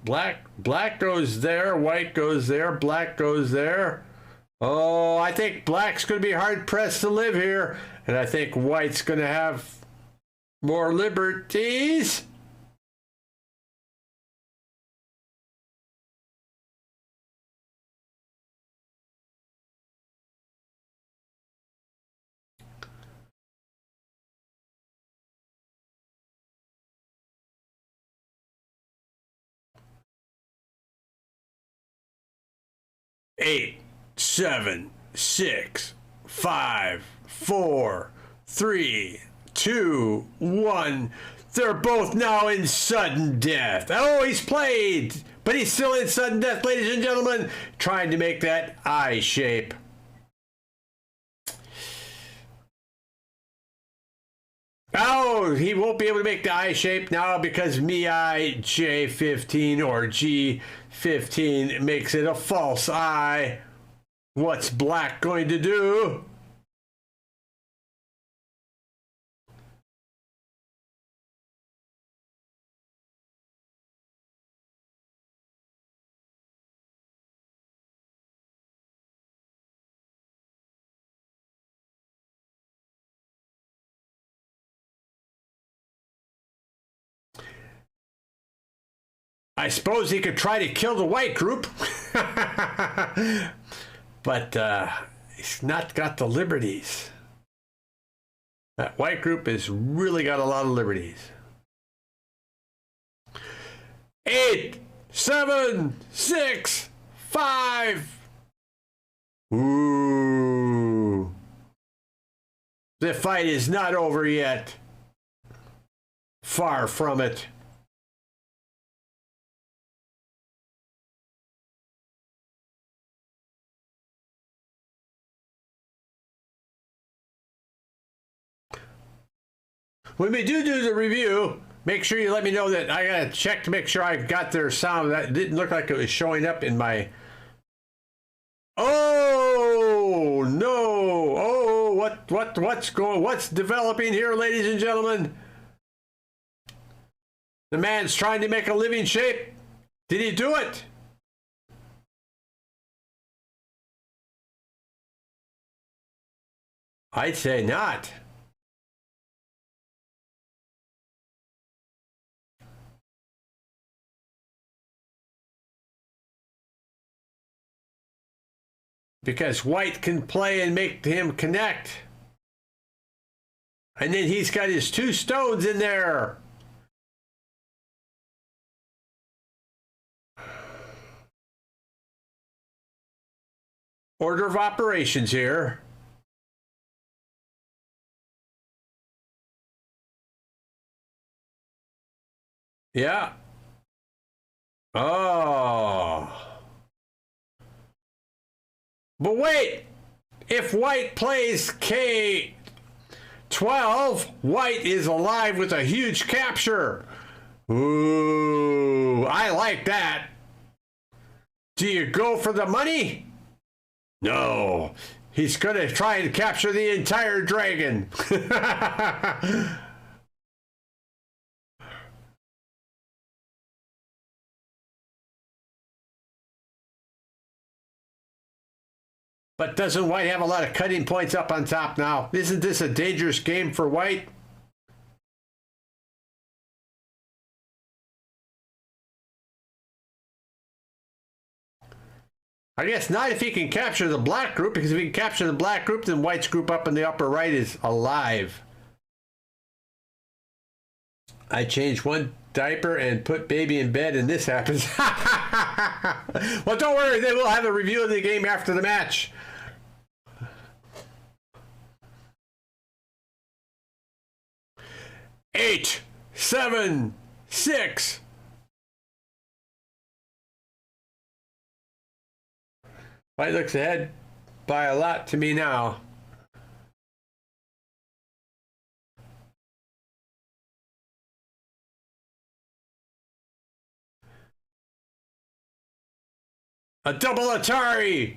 Black goes there, white goes there, black goes there. Oh, I think black's going to be hard-pressed to live here, and I think white's going to have more liberties. Eight, 7, 6, 5, 4, 3, 2, 1. They're both now in sudden death. Oh, he's played, but he's still in sudden death, ladies and gentlemen, trying to make that I shape. Oh, he won't be able to make the I shape now because Mi J15 or G15 makes it a false I. What's black going to do? I suppose he could try to kill the white group. But he's not got the liberties. That white group has really got a lot of liberties. 8, 7, 6, 5. Ooh. The fight is not over yet. Far from it. When we do the review, make sure you let me know that I gotta check to make sure I got their sound. That didn't look like it was showing up in my... Oh no! Oh, what's developing here, ladies and gentlemen? The man's trying to make a living shape. Did he do it? I'd say not. Because white can play and make him connect. And then he's got his 2 stones in there. Order of operations here. Yeah. Oh. But wait, if white plays K12, white is alive with a huge capture. Ooh, I like that. Do you go for the money? No, he's going to try and capture the entire dragon. But doesn't white have a lot of cutting points up on top now? Isn't this a dangerous game for white? I guess not if he can capture the black group, because if he can capture the black group, then white's group up in the upper right is alive. I changed one diaper and put baby in bed, and this happens. Well, don't worry, then we'll have a review of the game after the match. Eight, 7, 6. White looks ahead by a lot to me now. A double Atari!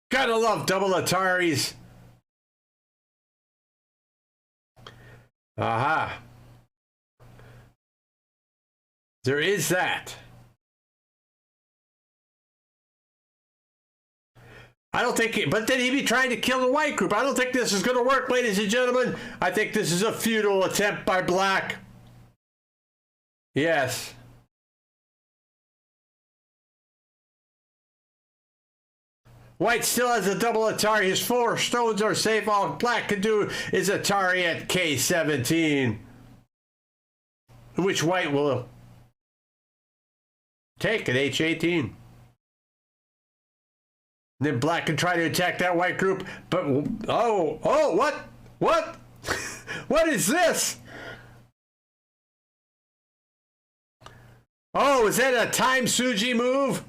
Gotta love double Ataris. Aha. There is that. I don't think, but then he'd be trying to kill the white group. I don't think this is going to work, ladies and gentlemen. I think this is a futile attempt by black. Yes. White still has a double Atari. His 4 stones are safe. All black can do is Atari at K17. Which white will take at H18. Then black can try to attack that white group, but oh, what? What is this? Oh, is that a time Suji move?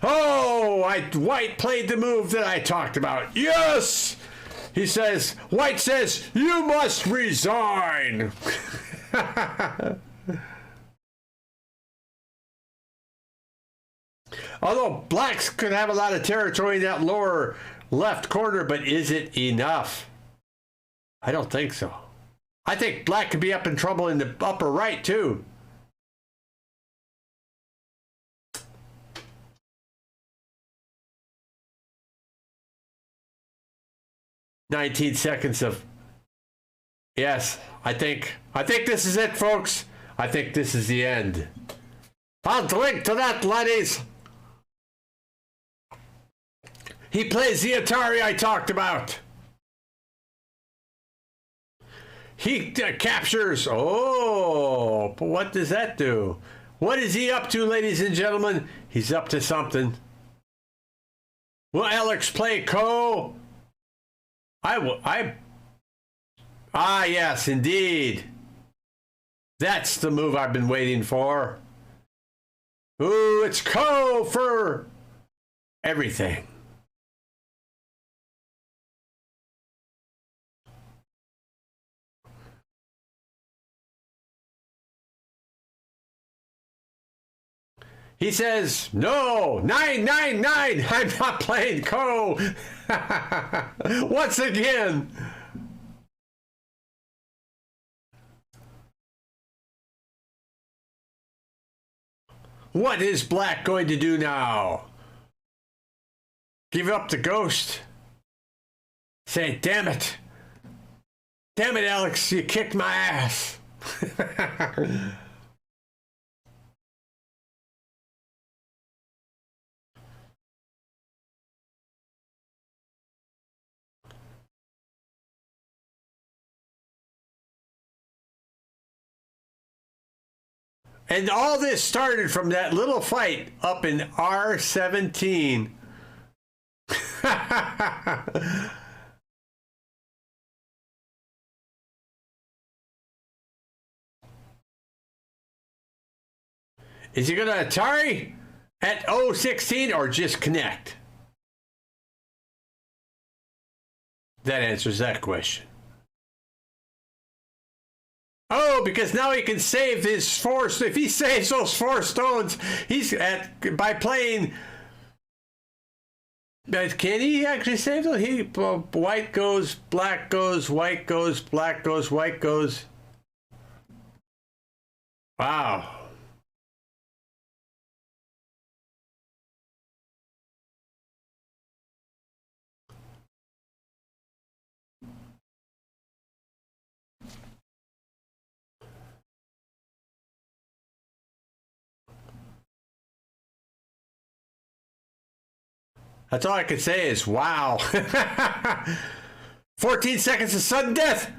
Oh, white played the move that I talked about. Yes! He says, white says, you must resign. Although blacks could have a lot of territory in that lower left corner, but is it enough? I don't think so. I think black could be up in trouble in the upper right, too. "19 seconds of..." Yes, I think this is it, folks. I think this is the end. I'll drink to that, ladies. He plays the Atari I talked about. He captures. Oh, what does that do? What is he up to, ladies and gentlemen? He's up to something. Will Alex play Ko? Ah, yes, indeed. That's the move I've been waiting for. Ooh, it's Ko for everything. He says, no, 999, I'm not playing Ko. Once again. What is Black going to do now? Give up the ghost? Say, damn it. Damn it, Alex, you kicked my ass. And all this started from that little fight up in R17. Is he going to Atari at 016 or just connect? That answers that question. Oh, because now he can save his 4. If he saves those 4 stones, he's at by playing. But can he actually save them? He white goes, black goes, white goes, black goes, white goes. Wow. That's all I can say is, wow. 14 seconds of sudden death.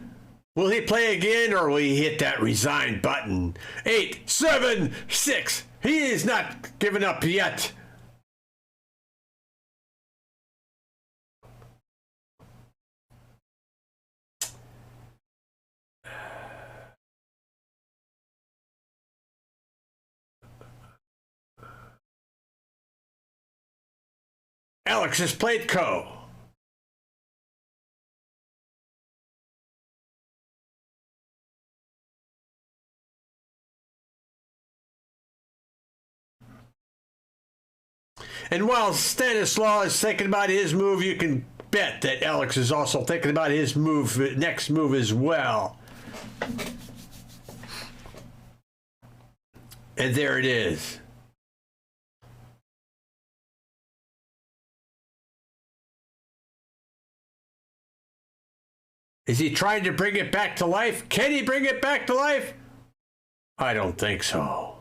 Will he play again or will he hit that resign button? 8, 7, 6. He is not giving up yet. Alex has played Ko. And while Stanislaw is thinking about his move, you can bet that Alex is also thinking about his move, next move as well. And there it is. Is he trying to bring it back to life? Can he bring it back to life? I don't think so.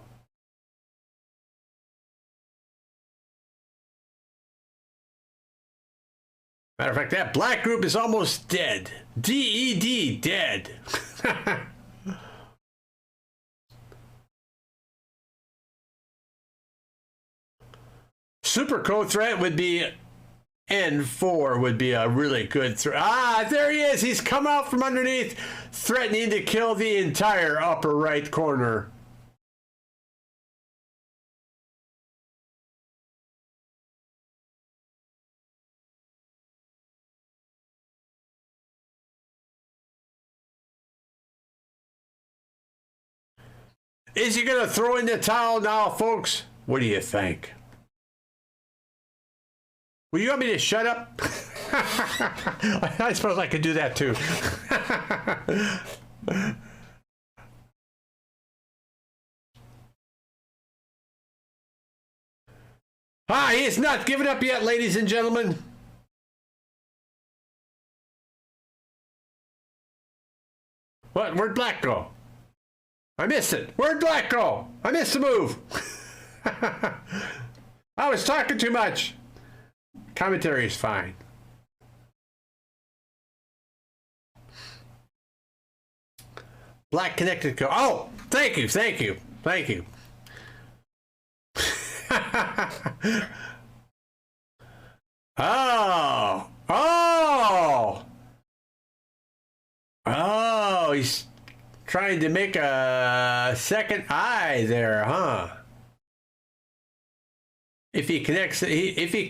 Matter of fact, that black group is almost dead. D-E-D, dead. Super co-threat would be N4 would be a really good threat. Ah, there he is. He's come out from underneath, threatening to kill the entire upper right corner. Is he going to throw in the towel now, folks? What do you think? Will you want me to shut up? I suppose I could do that too. He is not giving up yet, ladies and gentlemen. What? Where'd Black go? I missed it. Where'd black go? I missed the move. I was talking too much. Commentary is fine. Black connected go. Oh, thank you, thank you, thank you. Oh, oh, oh, he's trying to make a second eye there, huh? If he connects, if he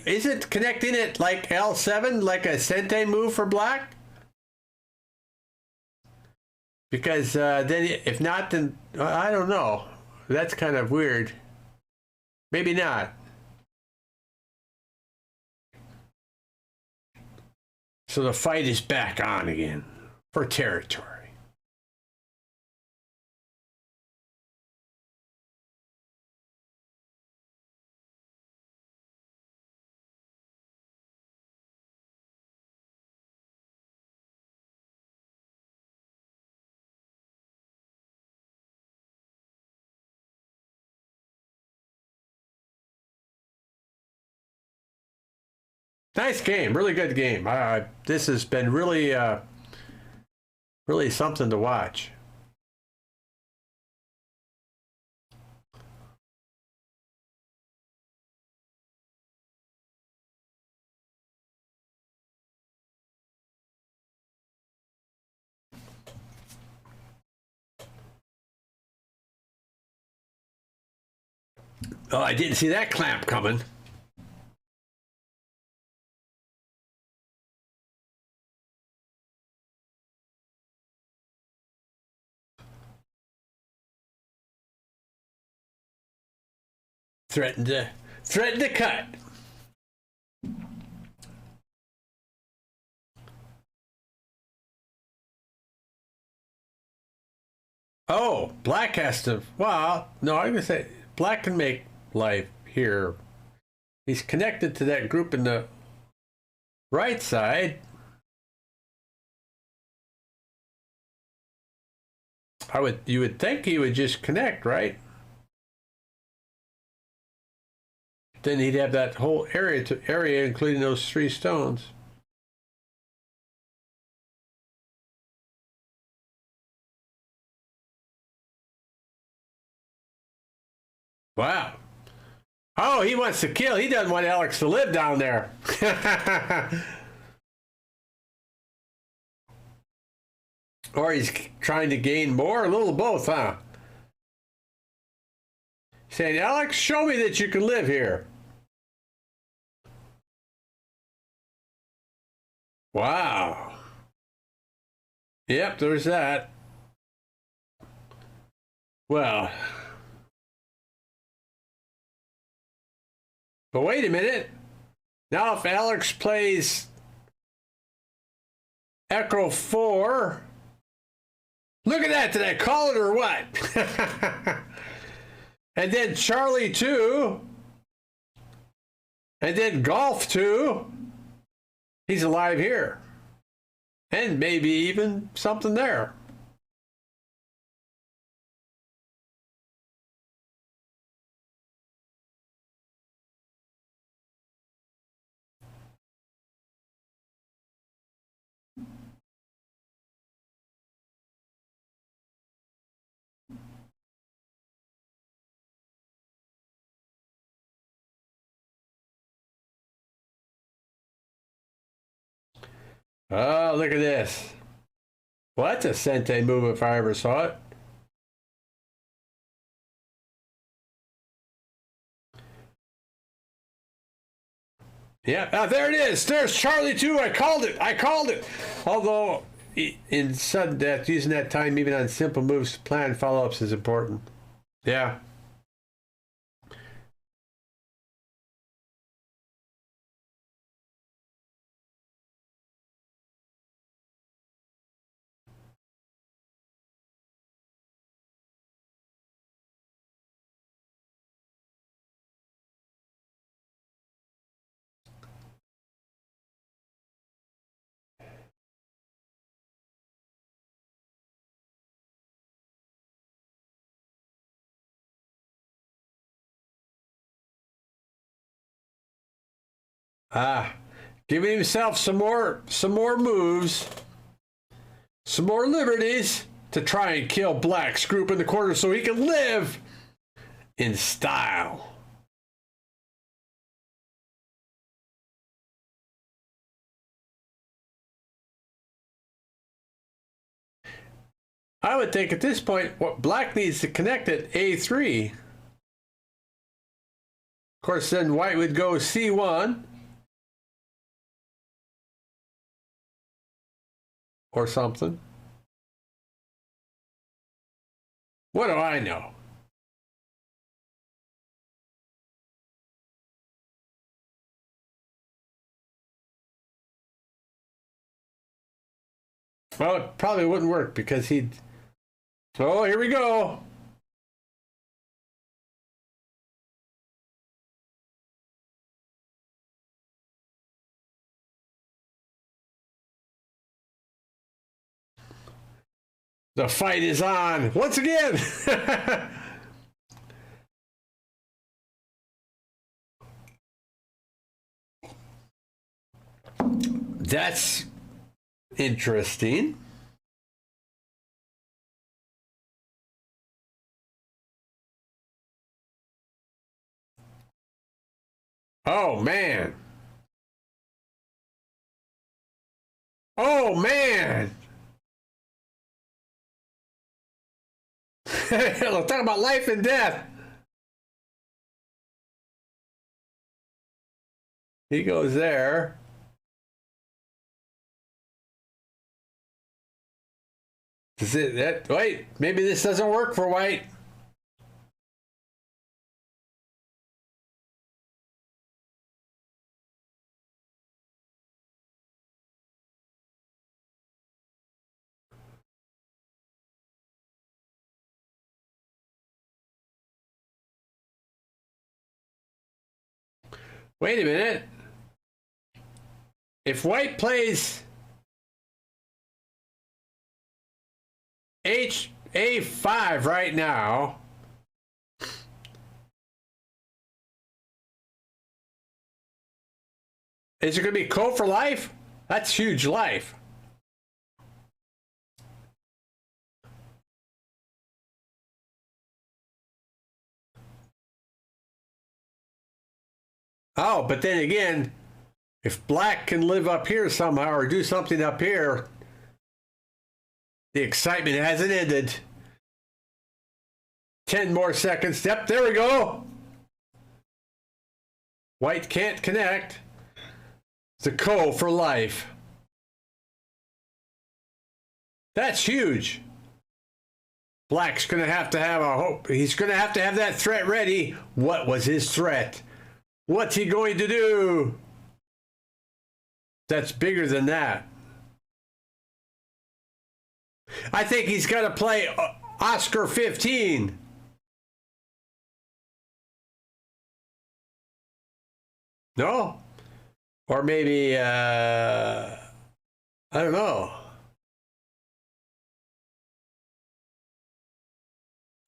isn't connecting it like L7, like a Sente move for black? Because then, if not, then I don't know. That's kind of weird. Maybe not. So the fight is back on again for territory. Nice game, really good game. This has been really, really something to watch. Oh, I didn't see that clamp coming. Threatened to cut. Oh, black has to. Well, no, I'm gonna say black can make life here. He's connected to that group in the right side. You would think he would just connect, right? Then he'd have that whole area, including those 3 stones. Wow. Oh, he wants to kill. He doesn't want Alex to live down there. Or he's trying to gain more, a little of both, huh? Saying, Alex, show me that you can live here. Wow. Yep, there's that. Well. But wait a minute. Now if Alex plays Echo 4, look at that. Did I call it or what? And then Charlie 2. And then Golf 2. He's alive here. And maybe even something there. Oh, look at this. Well, that's a Sente move if I ever saw it. Yeah, there it is. There's Charlie 2. I called it. I called it. Although, in sudden death, using that time even on simple moves, plan follow-ups is important. Yeah. Giving himself some more moves, some more liberties to try and kill Black's group in the corner so he can live in style. I would think at this point, what Black needs to connect at A3. Of course, then White would go C1. Or something. What do I know? Well, it probably wouldn't work because he'd... So here we go. The fight is on once again. That's interesting. Oh, man. Oh, man. We'll talk about life and death. He goes there. Is it that? Wait, maybe this doesn't work for White. Wait a minute. If White plays A5 right now, is it going to be Ko for life? That's huge life. Oh, but then again, if Black can live up here somehow or do something up here, the excitement hasn't ended. 10 more seconds. Yep, there we go. White can't connect. The Ko for life. That's huge. Black's going to have a hope. He's going to have that threat ready. What was his threat? What's he going to do? That's bigger than that. I think he's got to play Oscar 15. No? Or maybe, I don't know.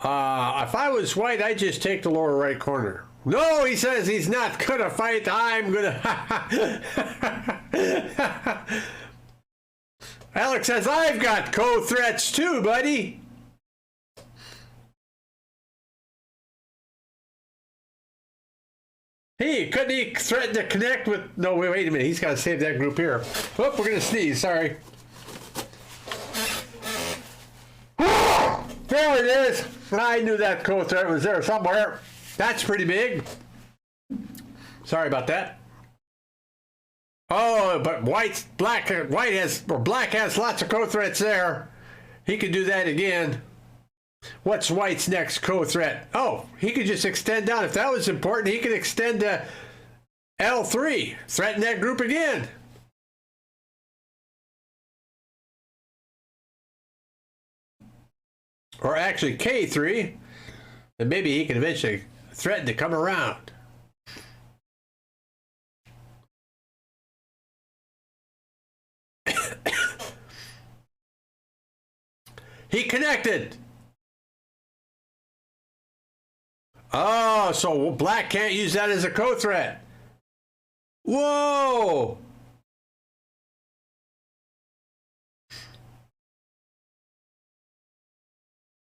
If I was White, I'd just take the lower right corner. No, he says he's not going to fight. I'm going to... Alex says, I've got Ko threats too, buddy. Couldn't he threaten to connect with... No, wait a minute. He's got to save that group here. Oh, we're going to sneeze. Sorry. There it is. I knew that Ko threat was there somewhere. That's pretty big. Sorry about that. Oh, but Black has lots of Ko threats there. He could do that again. What's White's next Ko threat? Oh, he could just extend down. If that was important, he could extend to L3. Threaten that group again. Or actually K3. And maybe he can eventually threaten to come around. He connected. Oh, so Black can't use that as a Ko threat. Whoa!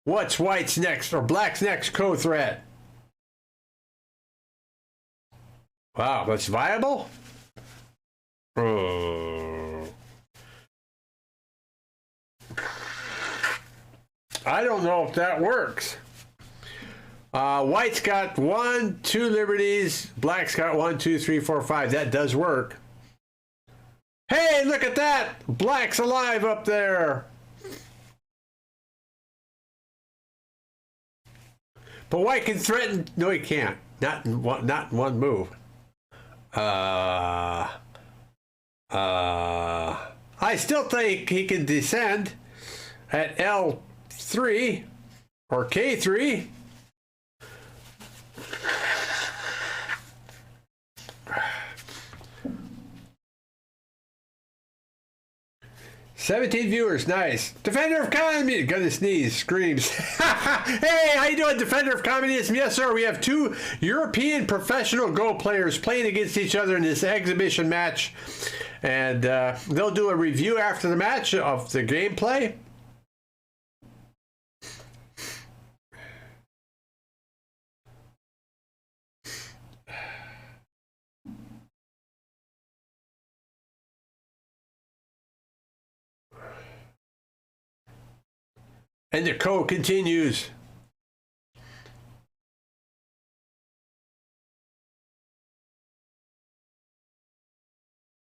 What's white's next or black's next co-threat? Wow, that's viable? I don't know if that works. White's got 1, 2 liberties. Black's got 1, 2, 3, 4, 5. That does work. Hey, look at that! Black's alive up there. But white can threaten. No, he can't. Not in one move. I still think he can descend at L3 or K3. $17 viewers, nice. Defender of Communism, gonna sneeze, screams. Hey, how you doing, Defender of Communism? Yes, sir, we have 2 European professional Go players playing against each other in this exhibition match. And they'll do a review after the match of the gameplay. And the code continues.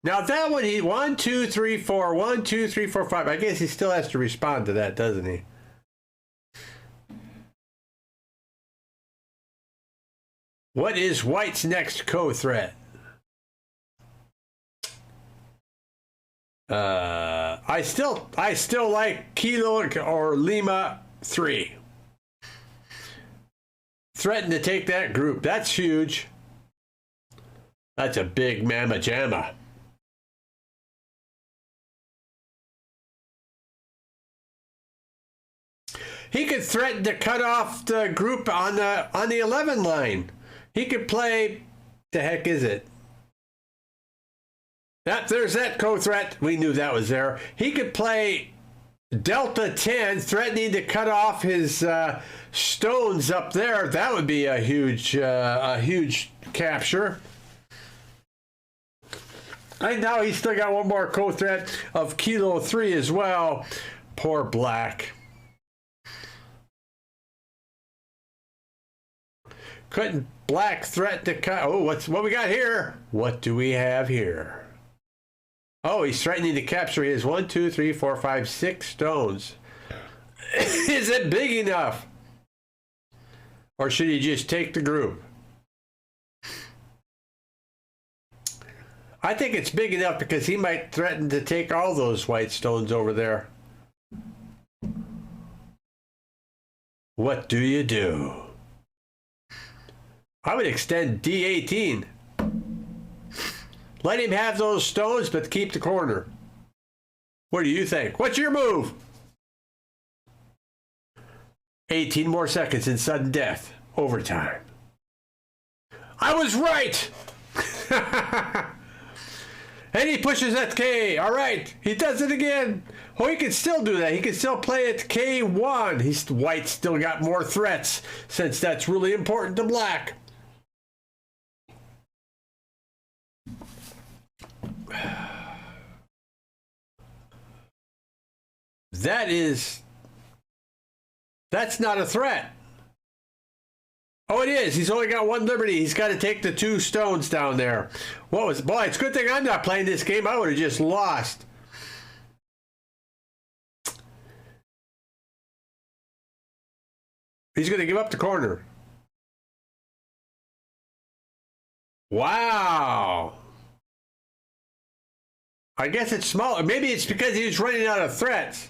Now that one, he 1, 2, 3, 4, 1, 2, 3, 4, 5. I guess he still has to respond to that, doesn't he? What is white's next co-threat? I still like Kilo or Lima 3. Threaten to take that group. That's huge. That's a big mamma jamma. He could threaten to cut off the group on the 11 line. He could play. The heck is it? There's that co-threat. We knew that was there. He could play Delta 10, threatening to cut off his stones up there. That would be a huge capture. And now he's still got one more co-threat of Kilo 3 as well. Poor Black. Couldn't Black threaten to cut? Oh, what we got here? What do we have here? Oh, he's threatening to capture his 1, 2, 3, 4, 5, 6 stones. Is it big enough? Or should he just take the group? I think it's big enough because he might threaten to take all those white stones over there. What do you do? I would extend D18. Let him have those stones, but keep the corner. What do you think? What's your move? 18 more seconds in sudden death. Overtime. I was right! And he pushes at K. All right. He does it again. Oh, he can still do that. He can still play at K1. White still got more threats, since that's really important to Black. That's not a threat. Oh, it is. He's only got 1 liberty. He's got to take the 2 stones down there. Boy, it's a good thing I'm not playing this game. I would have just lost. He's going to give up the corner. Wow. I guess it's smaller. Maybe it's because he was running out of threats.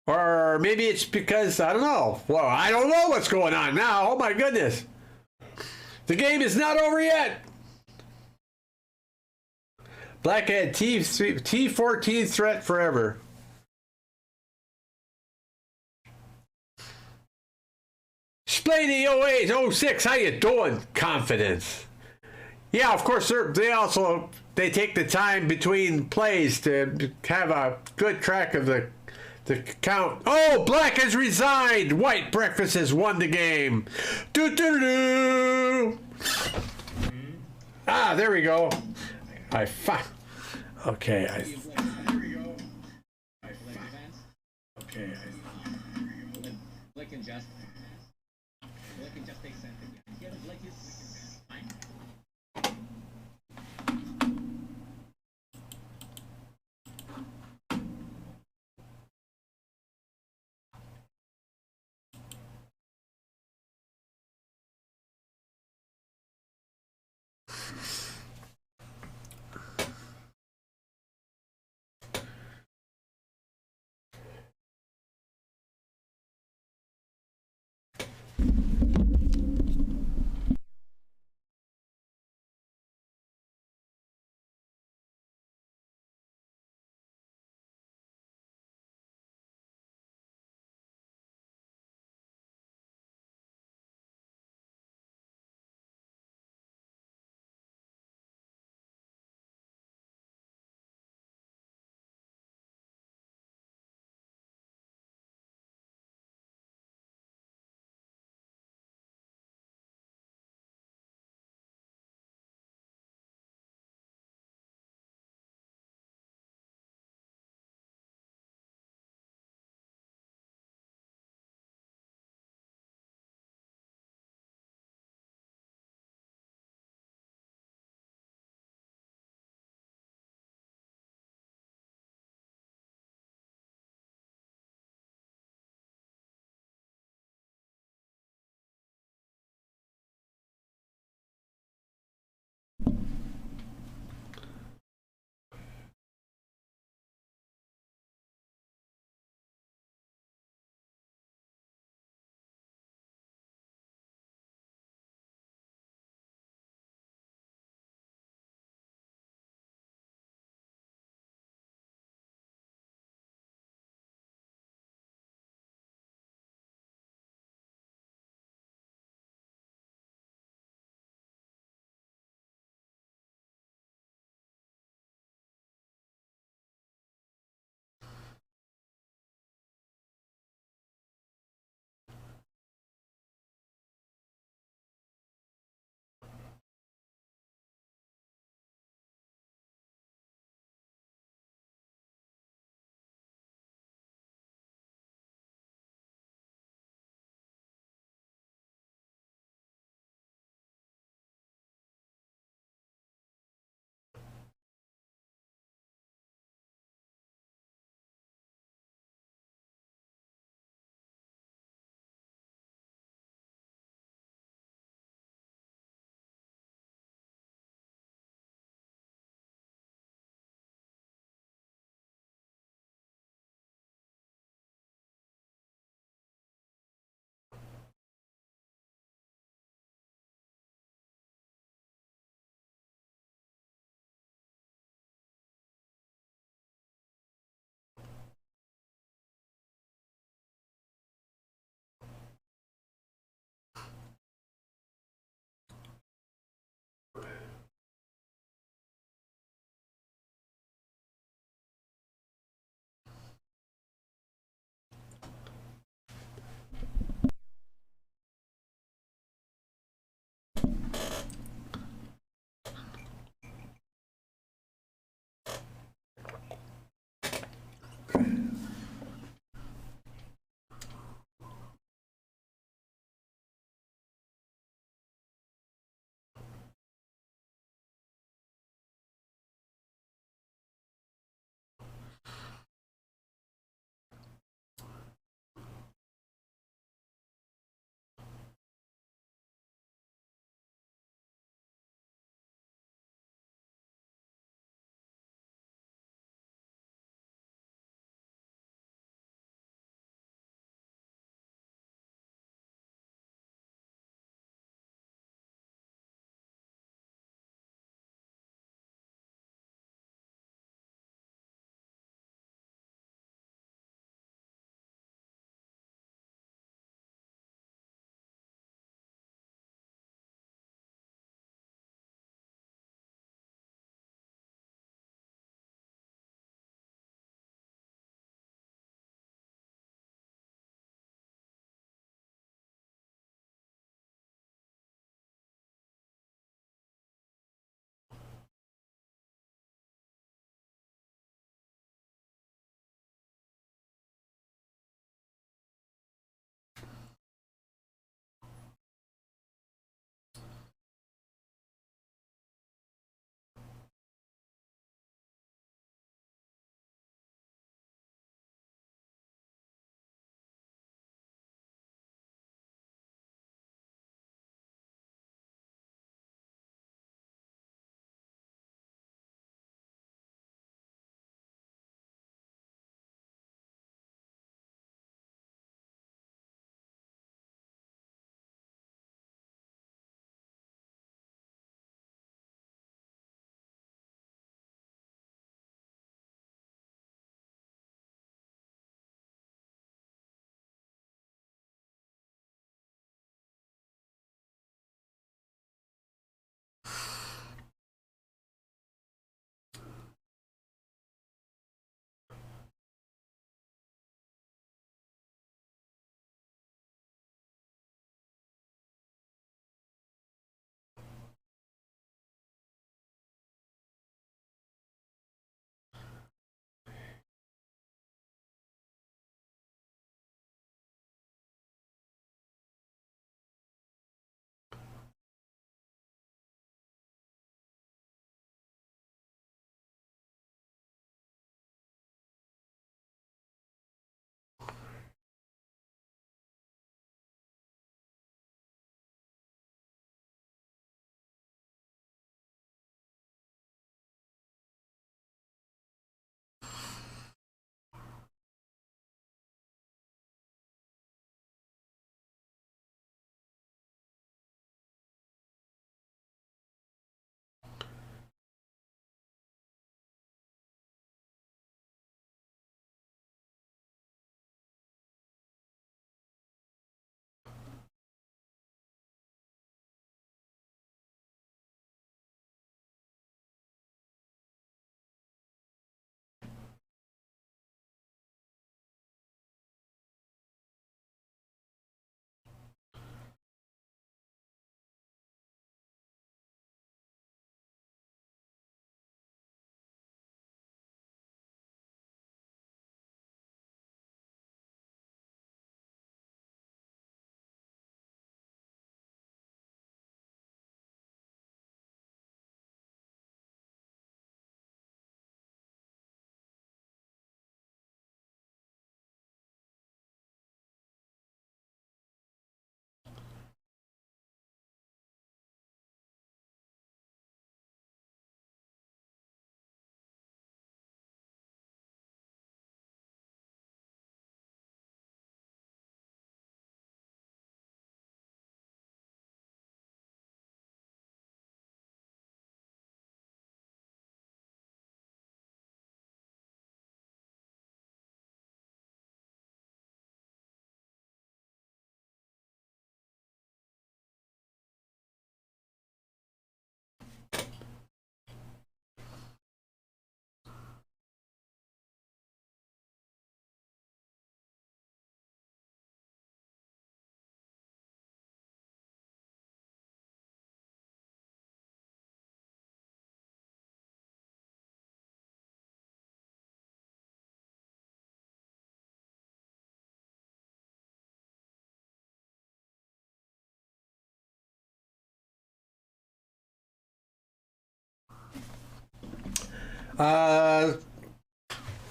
Or maybe it's because, I don't know. Well, I don't know what's going on now. Oh, my goodness. The game is not over yet. Black had T14 threat forever. Splaney 08, 06, how you doing? Confidence. Yeah, of course, they take the time between plays to have a good track of the count. Oh, Black has resigned. White Breakfast has won the game. Do. Ah, there we go. Okay. There we go. Okay.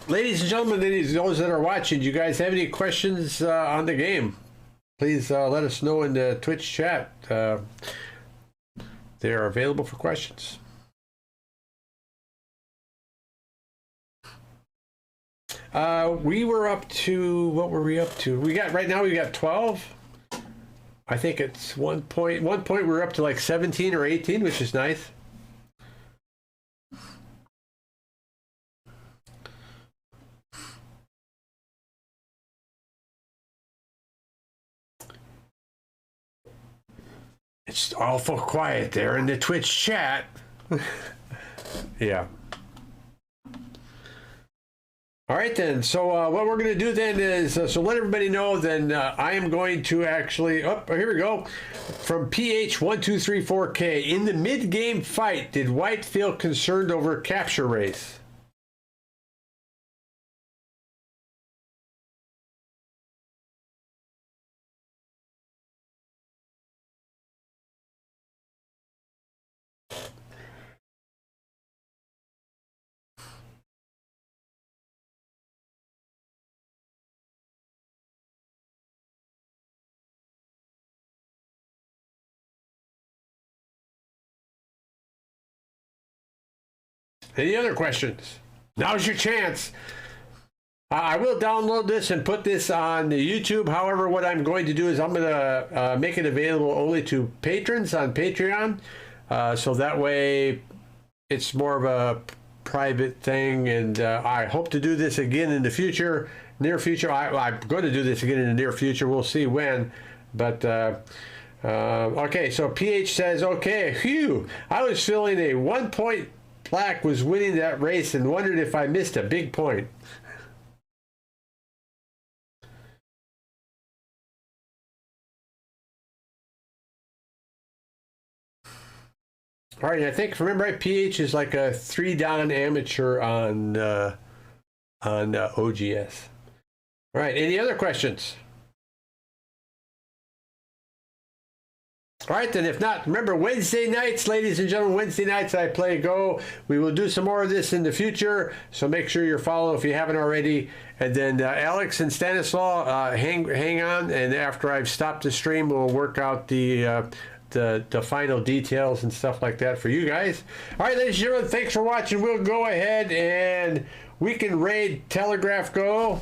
Ladies and gentlemen, those that are watching, do you guys have any questions on the game? Please let us know in the Twitch chat. They are available for questions. We were up to, what were we up to? Right now we got 12. I think it's one point we were up to like 17 or 18, which is nice. It's awful quiet there in the Twitch chat. Yeah. All right then, so what we're going to do then is, so let everybody know then I am going to actually, oh, here we go, from PH1234K, in the mid-game fight, did White feel concerned over capture race? Any other questions? Now's your chance. I will download this and put this on the YouTube. However, what I'm going to do is I'm going to make it available only to patrons on Patreon. So that way it's more of a private thing. And I hope to do this again in the future, near future. I'm going to do this again in the near future. We'll see when. But okay, so PH says, okay, phew, I was feeling a 1 point Black was winning that race and wondered if I missed a big point. All right, I think, if I remember right, PH is like a 3-dan amateur on OGS. All right, any other questions? All right, then, if not, remember, Wednesday nights, ladies and gentlemen, Wednesday nights I play Go. We will do some more of this in the future, so make sure you're following if you haven't already. And then Alex and Stanislaw, hang on, and after I've stopped the stream, we'll work out the final details and stuff like that for you guys. All right, ladies and gentlemen, thanks for watching. We'll go ahead and we can raid Telegraph Go.